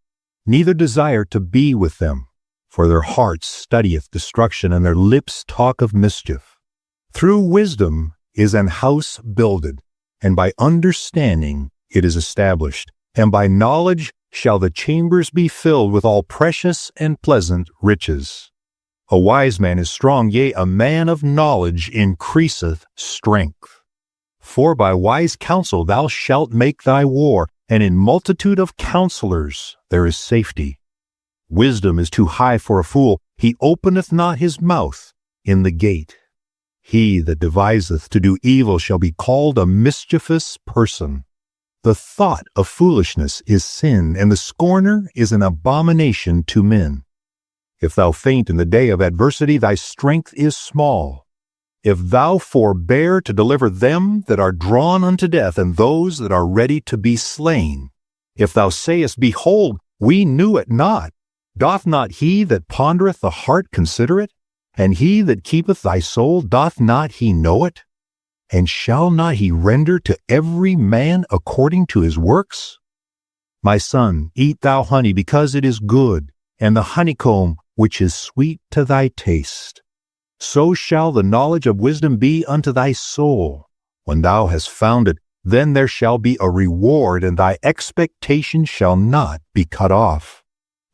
neither desire to be with them, for their heart studieth destruction, and their lips talk of mischief. Through wisdom is an house builded, and by understanding it is established, and by knowledge shall the chambers be filled with all precious and pleasant riches. A wise man is strong, yea, a man of knowledge increaseth strength. For by wise counsel thou shalt make thy war, and in multitude of counselors there is safety. Wisdom is too high for a fool, he openeth not his mouth in the gate. He that deviseth to do evil shall be called a mischievous person. The thought of foolishness is sin, and the scorner is an abomination to men. If thou faint in the day of adversity, thy strength is small. If thou forbear to deliver them that are drawn unto death, and those that are ready to be slain, if thou sayest, Behold, we knew it not, Doth not he that pondereth the heart consider it? And he that keepeth thy soul, doth not he know it? And shall not he render to every man according to his works? My son, eat thou honey, because it is good, and the honeycomb, which is sweet to thy taste. So shall the knowledge of wisdom be unto thy soul. When thou hast found it, then there shall be a reward, and thy expectation shall not be cut off.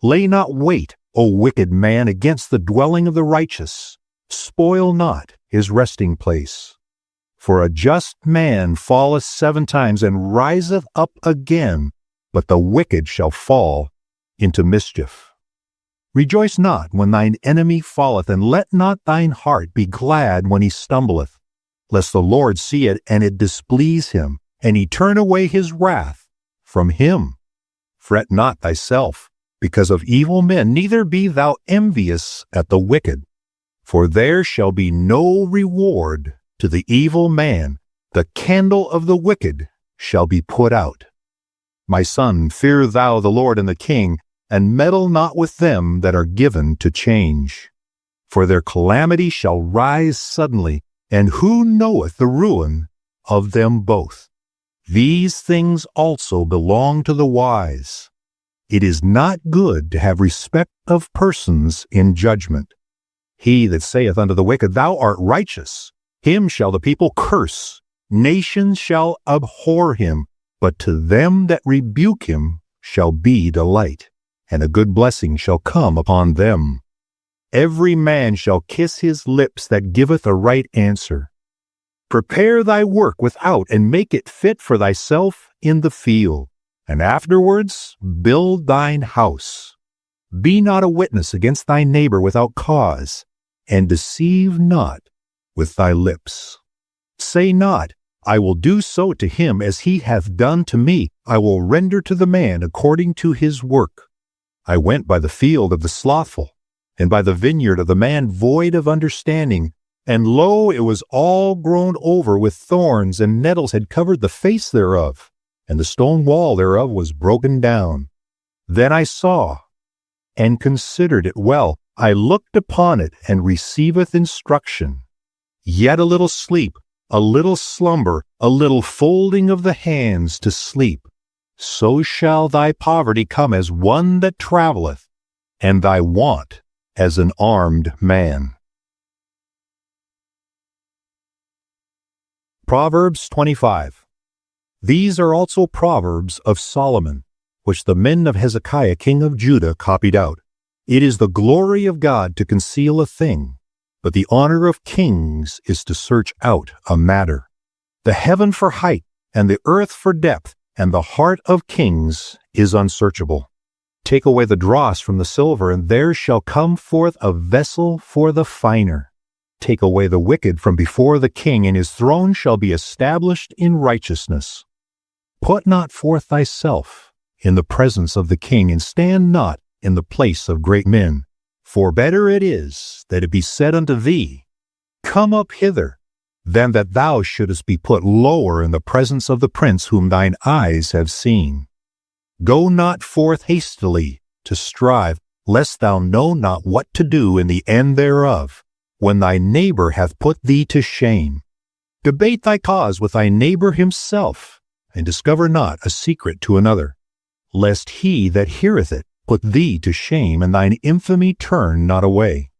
Lay not wait, O wicked man, against the dwelling of the righteous. Spoil not his resting place. For a just man falleth 7 times, and riseth up again, but the wicked shall fall into mischief. Rejoice not when thine enemy falleth, and let not thine heart be glad when he stumbleth, lest the Lord see it, and it displease him, and he turn away his wrath from him. Fret not thyself because of evil men, neither be thou envious at the wicked. For there shall be no reward to the evil man. The candle of the wicked shall be put out. My son, fear thou the Lord and the king, and meddle not with them that are given to change. For their calamity shall rise suddenly, and who knoweth the ruin of them both? These things also belong to the wise. It is not good to have respect of persons in judgment. He that saith unto the wicked, Thou art righteous, him shall the people curse. Nations shall abhor him, but to them that rebuke him shall be delight, and a good blessing shall come upon them. Every man shall kiss his lips that giveth a right answer. Prepare thy work without, and make it fit for thyself in the field, and afterwards build thine house. Be not a witness against thy neighbor without cause, and deceive not with thy lips. Say not, I will do so to him as he hath done to me. I will render to the man according to his work. I went by the field of the slothful, and by the vineyard of the man void of understanding. And lo, it was all grown over with thorns, and nettles had covered the face thereof, and the stone wall thereof was broken down. Then I saw, and considered it well. I looked upon it, and receiveth instruction. Yet a little sleep, a little slumber, a little folding of the hands to sleep. So shall thy poverty come as one that travelleth, and thy want as an armed man. Proverbs 25. These are also Proverbs of Solomon, which the men of Hezekiah king of Judah copied out. It is the glory of God to conceal a thing, but the honor of kings is to search out a matter. The heaven for height, and the earth for depth, and the heart of kings is unsearchable. Take away the dross from the silver, and there shall come forth a vessel for the finer. Take away the wicked from before the king, and his throne shall be established in righteousness. Put not forth thyself in the presence of the king, and stand not in the place of great men. For better it is that it be said unto thee, Come up hither, than that thou shouldest be put lower in the presence of the prince whom thine eyes have seen. Go not forth hastily to strive, lest thou know not what to do in the end thereof, when thy neighbor hath put thee to shame. Debate thy cause with thy neighbor himself, and discover not a secret to another, lest he that heareth it put thee to shame, and thine infamy turn not away.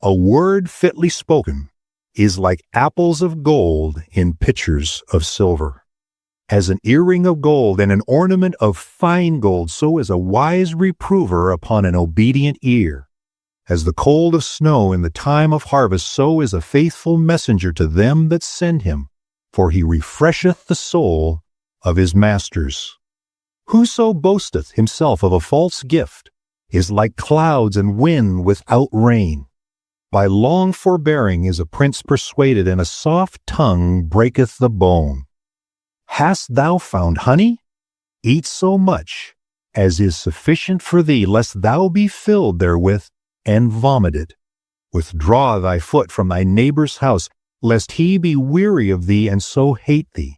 A word fitly spoken is like apples of gold in pitchers of silver. As an earring of gold and an ornament of fine gold, so is a wise reprover upon an obedient ear. As the cold of snow in the time of harvest, so is a faithful messenger to them that send him, for he refresheth the soul of his masters. Whoso boasteth himself of a false gift is like clouds and wind without rain. By long forbearing is a prince persuaded, and a soft tongue breaketh the bone. Hast thou found honey? Eat so much as is sufficient for thee, lest thou be filled therewith and vomited. Withdraw thy foot from thy neighbor's house, lest he be weary of thee and so hate thee.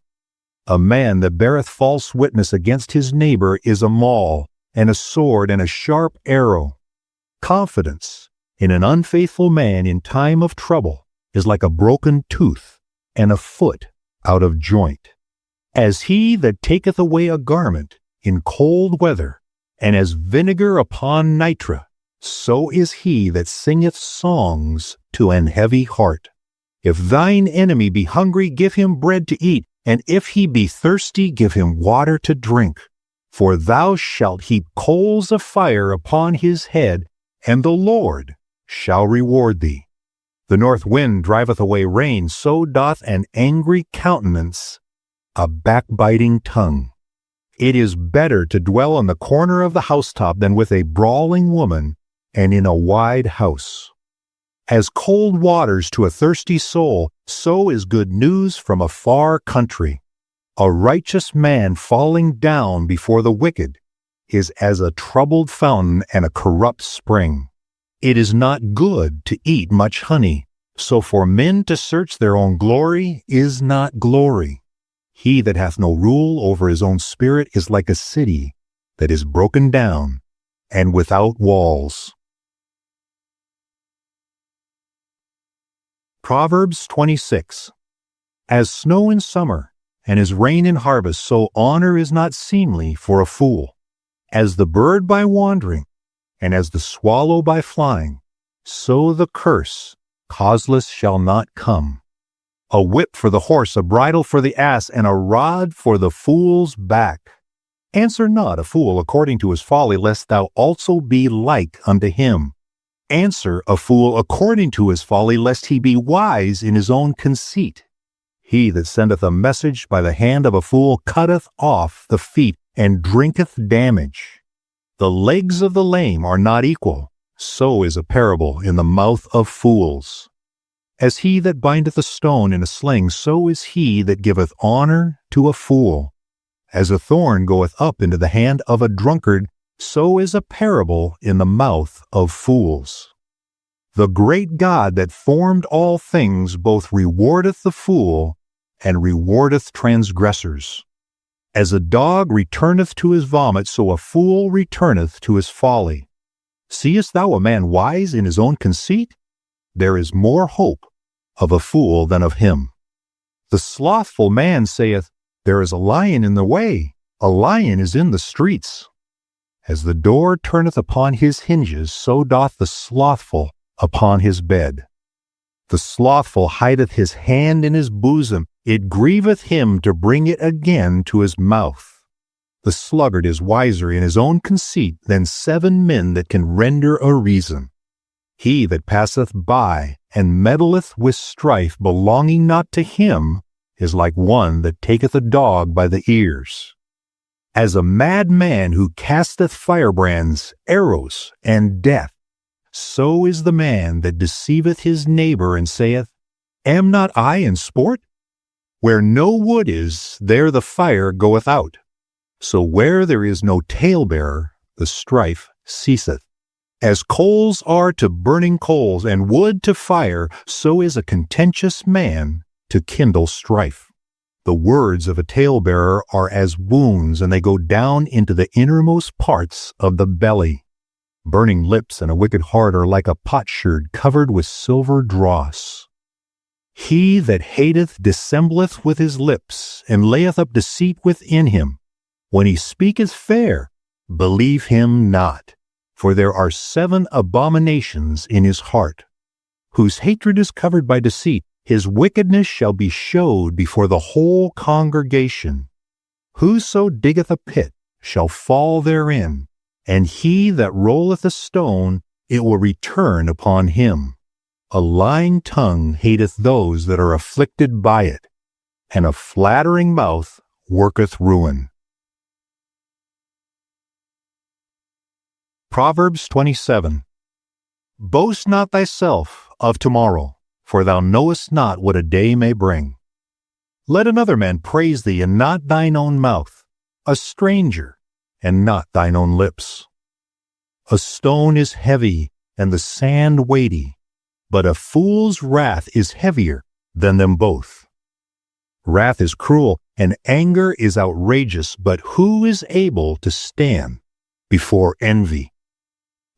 A man that beareth false witness against his neighbor is a maul, and a sword, and a sharp arrow. Confidence in an unfaithful man in time of trouble is like a broken tooth and a foot out of joint. As he that taketh away a garment in cold weather, and as vinegar upon nitre, so is he that singeth songs to an heavy heart. If thine enemy be hungry, give him bread to eat, and if he be thirsty, give him water to drink. For thou shalt heap coals of fire upon his head, and the Lord shall reward thee. The north wind driveth away rain, so doth an angry countenance a backbiting tongue. It is better to dwell on the corner of the housetop than with a brawling woman and in a wide house. As cold waters to a thirsty soul, so is good news from a far country. A righteous man falling down before the wicked is as a troubled fountain and a corrupt spring. It is not good to eat much honey, so for men to search their own glory is not glory. He that hath no rule over his own spirit is like a city that is broken down and without walls. Proverbs 26. As snow in summer, and as rain in harvest, so honor is not seemly for a fool. As the bird by wandering, and as the swallow by flying, so the curse causeless shall not come. A whip for the horse, a bridle for the ass, and a rod for the fool's back. Answer not a fool according to his folly, lest thou also be like unto him. Answer a fool according to his folly, lest he be wise in his own conceit. He that sendeth a message by the hand of a fool cutteth off the feet, and drinketh damage. The legs of the lame are not equal, so is a parable in the mouth of fools. As he that bindeth a stone in a sling, so is he that giveth honor to a fool. As a thorn goeth up into the hand of a drunkard, so is a parable in the mouth of fools. The great God that formed all things both rewardeth the fool and rewardeth transgressors. As a dog returneth to his vomit, so a fool returneth to his folly. Seest thou a man wise in his own conceit? There is more hope of a fool than of him. The slothful man saith, There is a lion in the way, a lion is in the streets. As the door turneth upon his hinges, so doth the slothful upon his bed. The slothful hideth his hand in his bosom, it grieveth him to bring it again to his mouth. The sluggard is wiser in his own conceit than 7 men that can render a reason. He that passeth by and meddleth with strife belonging not to him is like one that taketh a dog by the ears. As a mad man who casteth firebrands, arrows, and death, so is the man that deceiveth his neighbor and saith, Am not I in sport? Where no wood is, there the fire goeth out. So where there is no talebearer, the strife ceaseth. As coals are to burning coals, and wood to fire, so is a contentious man to kindle strife. The words of a talebearer are as wounds, and they go down into the innermost parts of the belly. Burning lips and a wicked heart are like a potsherd covered with silver dross. He that hateth dissembleth with his lips, and layeth up deceit within him. When he speaketh fair, believe him not. For there are 7 abominations in his heart. Whose hatred is covered by deceit, his wickedness shall be showed before the whole congregation. Whoso diggeth a pit shall fall therein, and he that rolleth a stone, it will return upon him. A lying tongue hateth those that are afflicted by it, and a flattering mouth worketh ruin. Proverbs 27. Boast not thyself of tomorrow, for thou knowest not what a day may bring. Let another man praise thee, and not thine own mouth, a stranger, and not thine own lips. A stone is heavy, and the sand weighty, but a fool's wrath is heavier than them both. Wrath is cruel, and anger is outrageous, but who is able to stand before envy?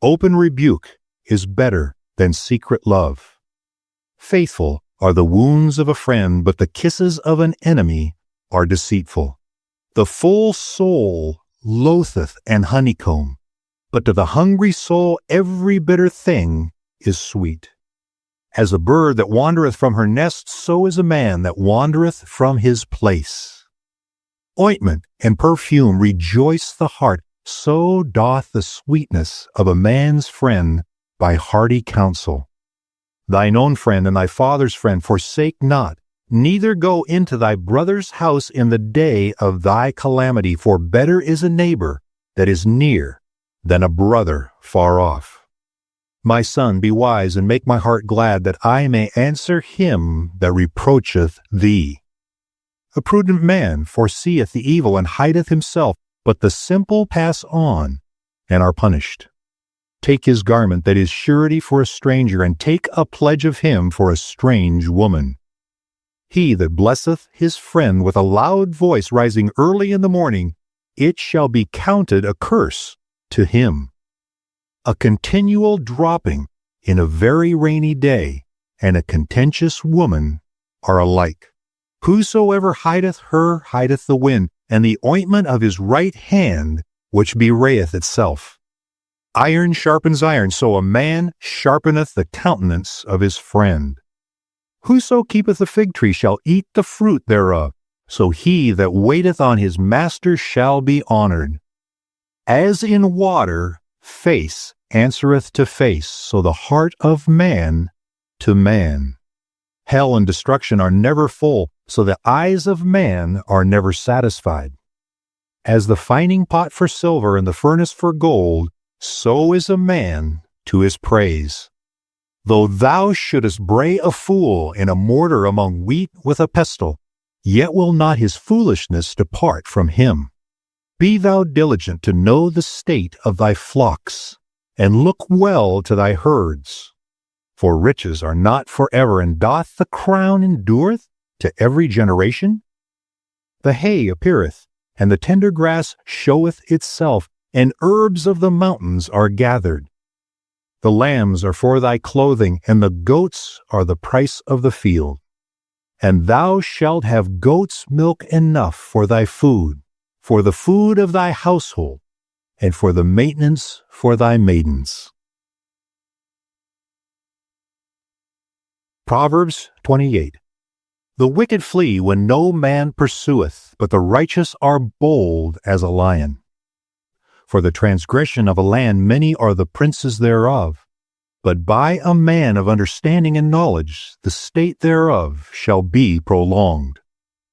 Open rebuke is better than secret love. Faithful are the wounds of a friend, but the kisses of an enemy are deceitful. The full soul loatheth an honeycomb, but to the hungry soul every bitter thing is sweet. As a bird that wandereth from her nest, so is a man that wandereth from his place. Ointment and perfume rejoice the heart, so doth the sweetness of a man's friend by hearty counsel. Thine own friend and thy father's friend forsake not, neither go into thy brother's house in the day of thy calamity, for better is a neighbor that is near than a brother far off. My son, be wise and make my heart glad, that I may answer him that reproacheth thee. A prudent man foreseeth the evil and hideth himself, but the simple pass on and are punished. Take his garment that is surety for a stranger, and take a pledge of him for a strange woman. He that blesseth his friend with a loud voice rising early in the morning, it shall be counted a curse to him. A continual dropping in a very rainy day and a contentious woman are alike. Whosoever hideth her hideth the wind, and the ointment of his right hand which bewrayeth itself. Iron sharpens iron, so a man sharpeneth the countenance of his friend. Whoso keepeth a fig tree shall eat the fruit thereof, so he that waiteth on his master shall be honored. As in water, face answereth to face, so the heart of man to man. Hell and destruction are never full, so the eyes of man are never satisfied. As the fining pot for silver and the furnace for gold, so is a man to his praise. Though thou shouldest bray a fool in a mortar among wheat with a pestle, yet will not his foolishness depart from him. Be thou diligent to know the state of thy flocks, and look well to thy herds. For riches are not forever, and doth the crown endureth to every generation? The hay appeareth, and the tender grass showeth itself, and herbs of the mountains are gathered. The lambs are for thy clothing, and the goats are the price of the field. And thou shalt have goats' milk enough for thy food, for the food of thy household, and for the maintenance for thy maidens. Proverbs 28. The wicked flee when no man pursueth, but the righteous are bold as a lion. For the transgression of a land many are the princes thereof, but by a man of understanding and knowledge the state thereof shall be prolonged.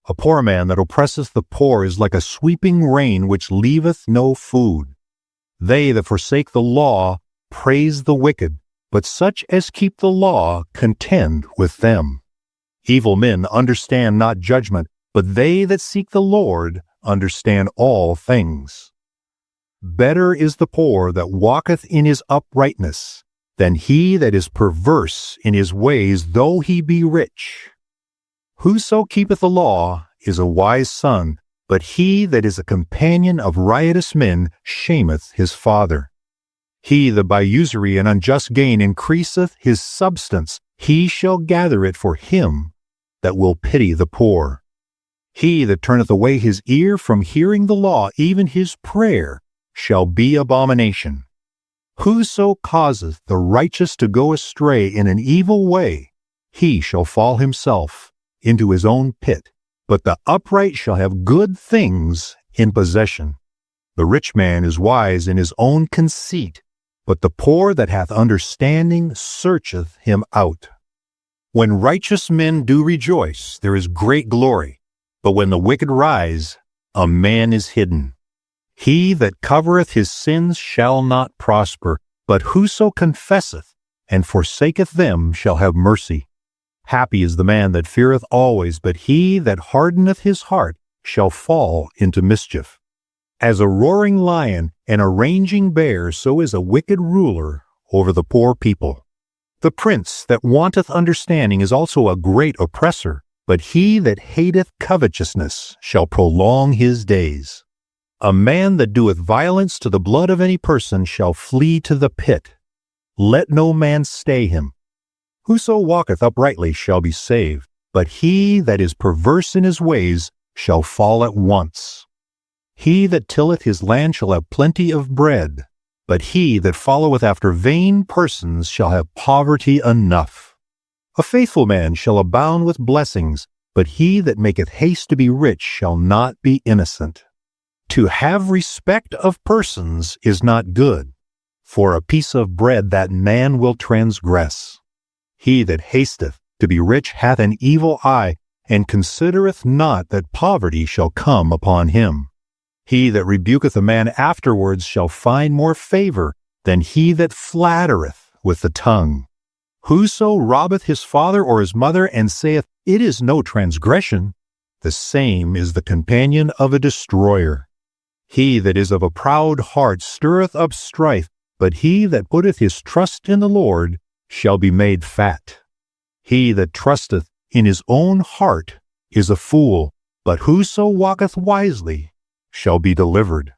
A poor man that oppresseth the poor is like a sweeping rain which leaveth no food. They that forsake the law praise the wicked, but such as keep the law contend with them. Evil men understand not judgment, but they that seek the Lord understand all things. Better is the poor that walketh in his uprightness than he that is perverse in his ways, though he be rich. Whoso keepeth the law is a wise son, but he that is a companion of riotous men shameth his father. He that by usury and unjust gain increaseth his substance, he shall gather it for him that will pity the poor. He that turneth away his ear from hearing the law, even his prayer, shall be abomination. Whoso causeth the righteous to go astray in an evil way, he shall fall himself into his own pit, but the upright shall have good things in possession. The rich man is wise in his own conceit, but the poor that hath understanding searcheth him out. When righteous men do rejoice, there is great glory, but when the wicked rise, a man is hidden. He that covereth his sins shall not prosper, but whoso confesseth and forsaketh them shall have mercy. Happy is the man that feareth always, but he that hardeneth his heart shall fall into mischief. As a roaring lion and a raging bear, so is a wicked ruler over the poor people. The prince that wanteth understanding is also a great oppressor, but he that hateth covetousness shall prolong his days. A man that doeth violence to the blood of any person shall flee to the pit. Let no man stay him. Whoso walketh uprightly shall be saved, but he that is perverse in his ways shall fall at once. He that tilleth his land shall have plenty of bread, but he that followeth after vain persons shall have poverty enough. A faithful man shall abound with blessings, but he that maketh haste to be rich shall not be innocent. To have respect of persons is not good, for a piece of bread that man will transgress. He that hasteth to be rich hath an evil eye, and considereth not that poverty shall come upon him. He that rebuketh a man afterwards shall find more favor than he that flattereth with the tongue. Whoso robbeth his father or his mother, and saith, It is no transgression, the same is the companion of a destroyer. He that is of a proud heart stirreth up strife, but he that putteth his trust in the Lord shall be made fat. He that trusteth in his own heart is a fool, but whoso walketh wisely shall be delivered.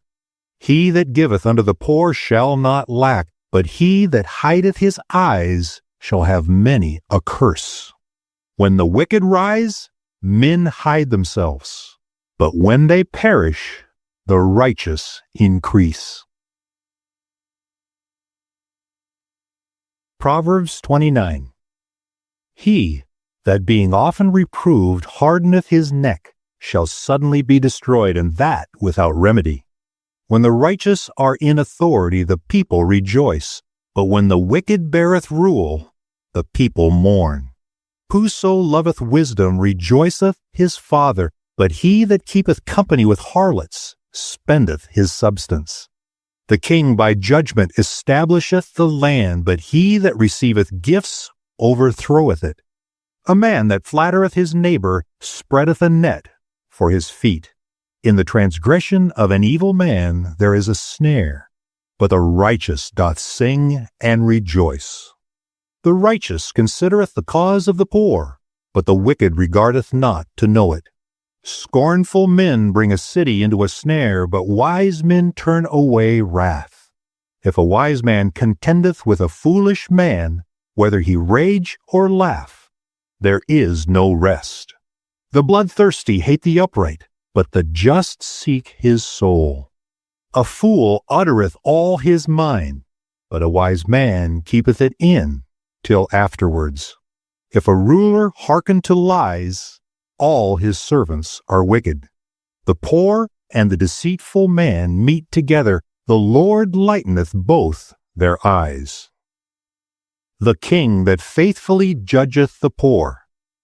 He that giveth unto the poor shall not lack, but he that hideth his eyes shall have many a curse. When the wicked rise, men hide themselves, but when they perish, the righteous increase. Proverbs 29. He that being often reproved hardeneth his neck shall suddenly be destroyed, and that without remedy. When the righteous are in authority, the people rejoice, but when the wicked beareth rule, the people mourn. Whoso loveth wisdom rejoiceth his father, but he that keepeth company with harlots spendeth his substance. The king by judgment establisheth the land, but he that receiveth gifts overthroweth it. A man that flattereth his neighbor spreadeth a net for his feet. In the transgression of an evil man there is a snare, but the righteous doth sing and rejoice. The righteous considereth the cause of the poor, but the wicked regardeth not to know it. Scornful men bring a city into a snare, but wise men turn away wrath. If a wise man contendeth with a foolish man, whether he rage or laugh, there is no rest. The bloodthirsty hate the upright, but the just seek his soul. A fool uttereth all his mind, but a wise man keepeth it in till afterwards. If a ruler hearken to lies, all his servants are wicked. The poor and the deceitful man meet together, the Lord lighteneth both their eyes. The king that faithfully judgeth the poor,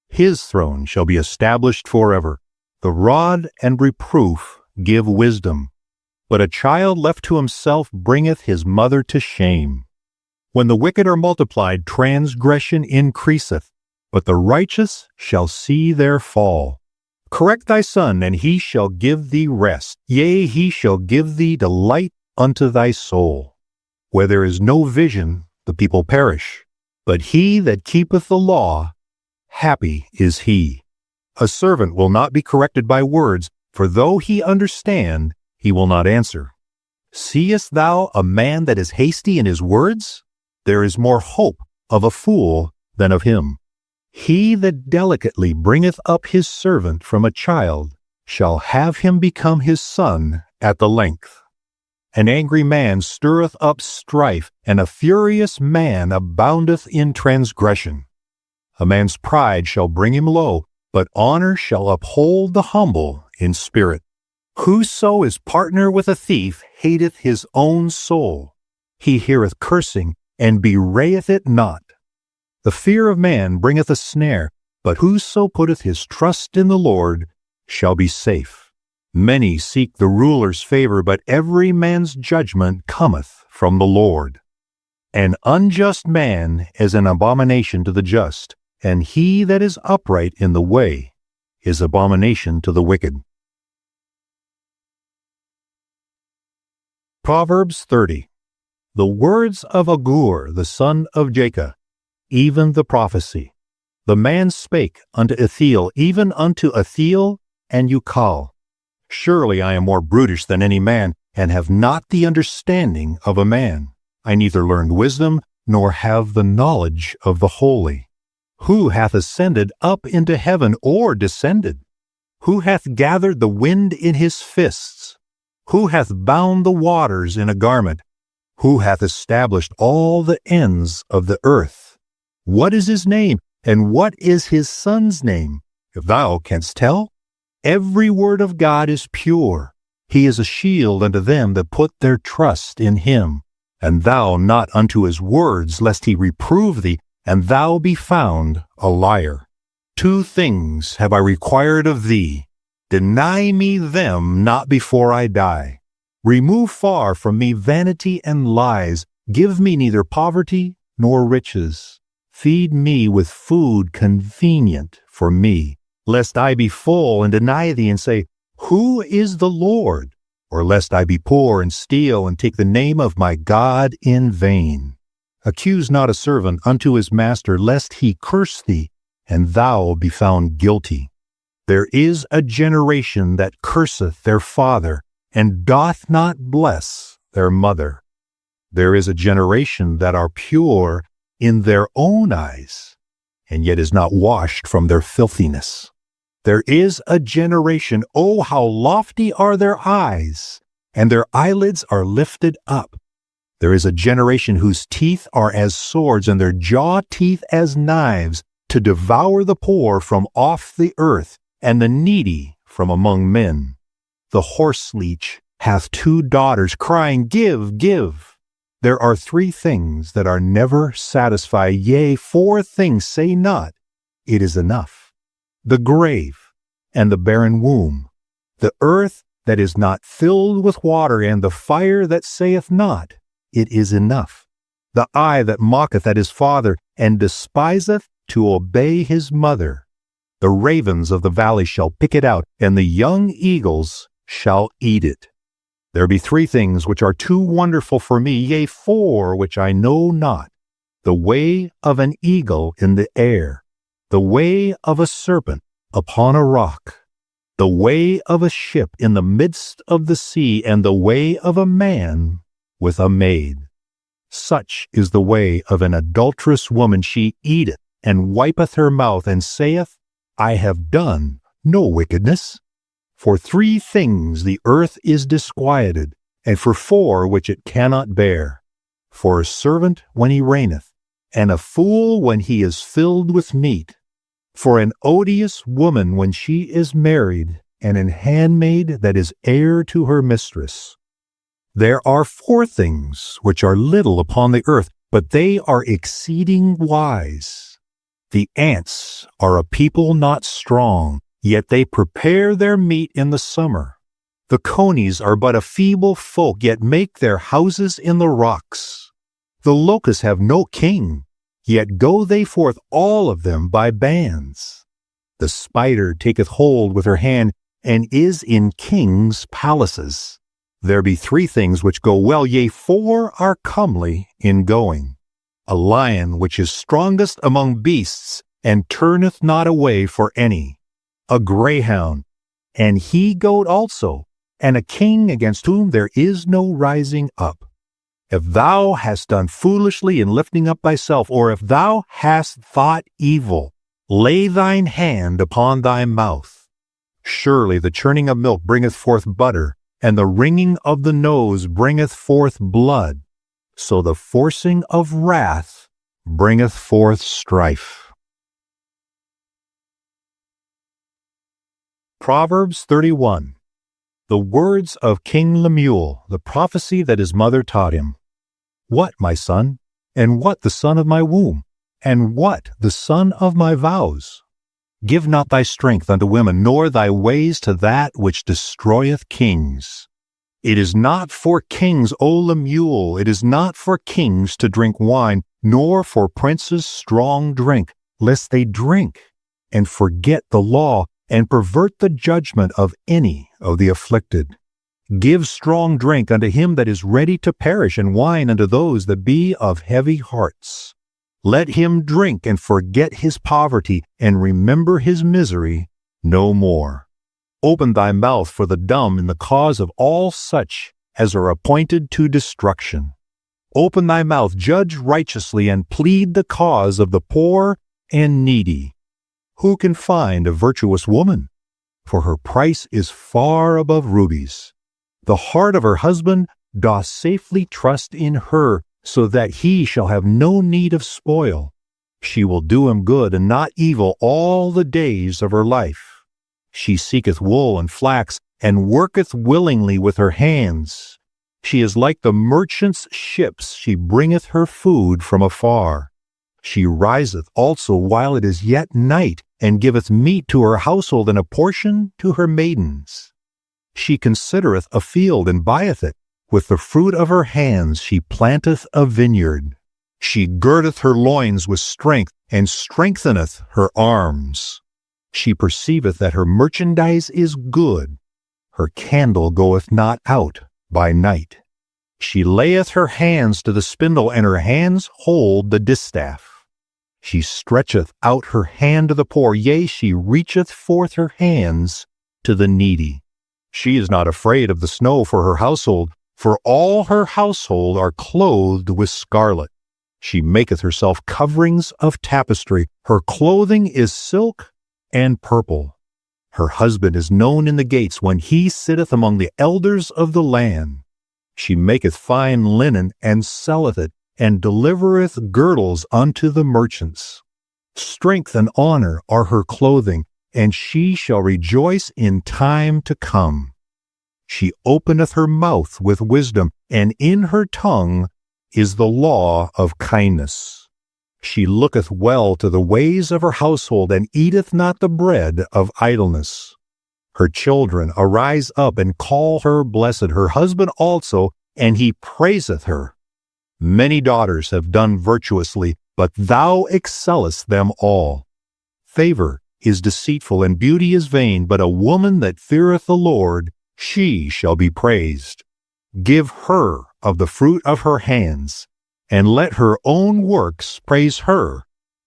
his throne shall be established forever. The rod and reproof give wisdom, but a child left to himself bringeth his mother to shame. When the wicked are multiplied, transgression increaseth, but the righteous shall see their fall. Correct thy son, and he shall give thee rest. Yea, he shall give thee delight unto thy soul. Where there is no vision, the people perish, but he that keepeth the law, happy is he. A servant will not be corrected by words, for though he understand, he will not answer. Seest thou a man that is hasty in his words? There is more hope of a fool than of him. He that delicately bringeth up his servant from a child shall have him become his son at the length. An angry man stirreth up strife, and a furious man aboundeth in transgression. A man's pride shall bring him low, but honor shall uphold the humble in spirit. Whoso is partner with a thief hateth his own soul. He heareth cursing, and bewrayeth it not. The fear of man bringeth a snare, but whoso putteth his trust in the Lord shall be safe. Many seek the ruler's favor, but every man's judgment cometh from the Lord. An unjust man is an abomination to the just, and he that is upright in the way is abomination to the wicked. Proverbs 30. The words of Agur, the son of Jacob, even the prophecy. The man spake unto Ethiel, even unto Ethiel and Ukal. Surely I am more brutish than any man, and have not the understanding of a man. I neither learned wisdom, nor have the knowledge of the holy. Who hath ascended up into heaven, or descended? Who hath gathered the wind in his fists? Who hath bound the waters in a garment? Who hath established all the ends of the earth? What is his name, and what is his son's name? If thou canst tell? Every word of God is pure. He is a shield unto them that put their trust in him. And thou not unto his words, lest he reprove thee, and thou be found a liar. 2 things have I required of thee. Deny me them not before I die. Remove far from me vanity and lies. Give me neither poverty nor riches. Feed me with food convenient for me, lest I be full and deny thee and say, Who is the Lord? Or lest I be poor and steal and take the name of my God in vain. Accuse not a servant unto his master, lest he curse thee, and thou be found guilty. There is a generation that curseth their father, and doth not bless their mother. There is a generation that are pure in their own eyes, and yet is not washed from their filthiness. There is a generation, oh, how lofty are their eyes, and their eyelids are lifted up. There is a generation whose teeth are as swords, and their jaw teeth as knives, to devour the poor from off the earth, and the needy from among men. The horseleech hath 2 daughters, crying, Give, give. There are 3 things that are never satisfied, yea, 4 things say not, It is enough. The grave and the barren womb, the earth that is not filled with water, and the fire that saith not, It is enough. The eye that mocketh at his father, and despiseth to obey his mother. The ravens of the valley shall pick it out, and the young eagles shall eat it. There be 3 things which are too wonderful for me, yea, 4 which I know not. The way of an eagle in the air, the way of a serpent upon a rock, the way of a ship in the midst of the sea, and the way of a man with a maid. Such is the way of an adulterous woman. She eateth, and wipeth her mouth, and saith, I have done no wickedness. For 3 things the earth is disquieted, and for 4 which it cannot bear. For a servant when he reigneth, and a fool when he is filled with meat. For an odious woman when she is married, and an handmaid that is heir to her mistress. There are 4 things which are little upon the earth, but they are exceeding wise. The ants are a people not strong, yet they prepare their meat in the summer. The conies are but a feeble folk, yet make their houses in the rocks. The locusts have no king, yet go they forth all of them by bands. The spider taketh hold with her hand, and is in kings' palaces. There be 3 things which go well, yea, 4 are comely in going. A lion which is strongest among beasts, and turneth not away for any. A greyhound, and he-goat also, and a king against whom there is no rising up. If thou hast done foolishly in lifting up thyself, or if thou hast thought evil, lay thine hand upon thy mouth. Surely the churning of milk bringeth forth butter, and the wringing of the nose bringeth forth blood. So the forcing of wrath bringeth forth strife. Proverbs 31. The words of King Lemuel, the prophecy that his mother taught him. What, my son, and what the son of my womb, and what the son of my vows? Give not thy strength unto women, nor thy ways to that which destroyeth kings. It is not for kings, O Lemuel, it is not for kings to drink wine, nor for princes strong drink, lest they drink and forget the law, and pervert the judgment of any of the afflicted. Give strong drink unto him that is ready to perish, and wine unto those that be of heavy hearts. Let him drink and forget his poverty, and remember his misery no more. Open thy mouth for the dumb in the cause of all such as are appointed to destruction. Open thy mouth, judge righteously, and plead the cause of the poor and needy. Who can find a virtuous woman? For her price is far above rubies. The heart of her husband doth safely trust in her, so that he shall have no need of spoil. She will do him good and not evil all the days of her life. She seeketh wool and flax, and worketh willingly with her hands. She is like the merchant's ships, she bringeth her food from afar. She riseth also while it is yet night, and giveth meat to her household and a portion to her maidens. She considereth a field and buyeth it. With the fruit of her hands she planteth a vineyard. She girdeth her loins with strength, and strengtheneth her arms. She perceiveth that her merchandise is good. Her candle goeth not out by night. She layeth her hands to the spindle, and her hands hold the distaff. She stretcheth out her hand to the poor, yea, she reacheth forth her hands to the needy. She is not afraid of the snow for her household, for all her household are clothed with scarlet. She maketh herself coverings of tapestry. Her clothing is silk and purple. Her husband is known in the gates when he sitteth among the elders of the land. She maketh fine linen and selleth it, and delivereth girdles unto the merchants. Strength and honor are her clothing, and she shall rejoice in time to come. She openeth her mouth with wisdom, and in her tongue is the law of kindness. She looketh well to the ways of her household, and eateth not the bread of idleness. Her children arise up and call her blessed, her husband also, and he praiseth her. Many daughters have done virtuously, but thou excellest them all. Favor is deceitful, and beauty is vain, but a woman that feareth the Lord, she shall be praised. Give her of the fruit of her hands, and let her own works praise her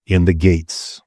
in the gates.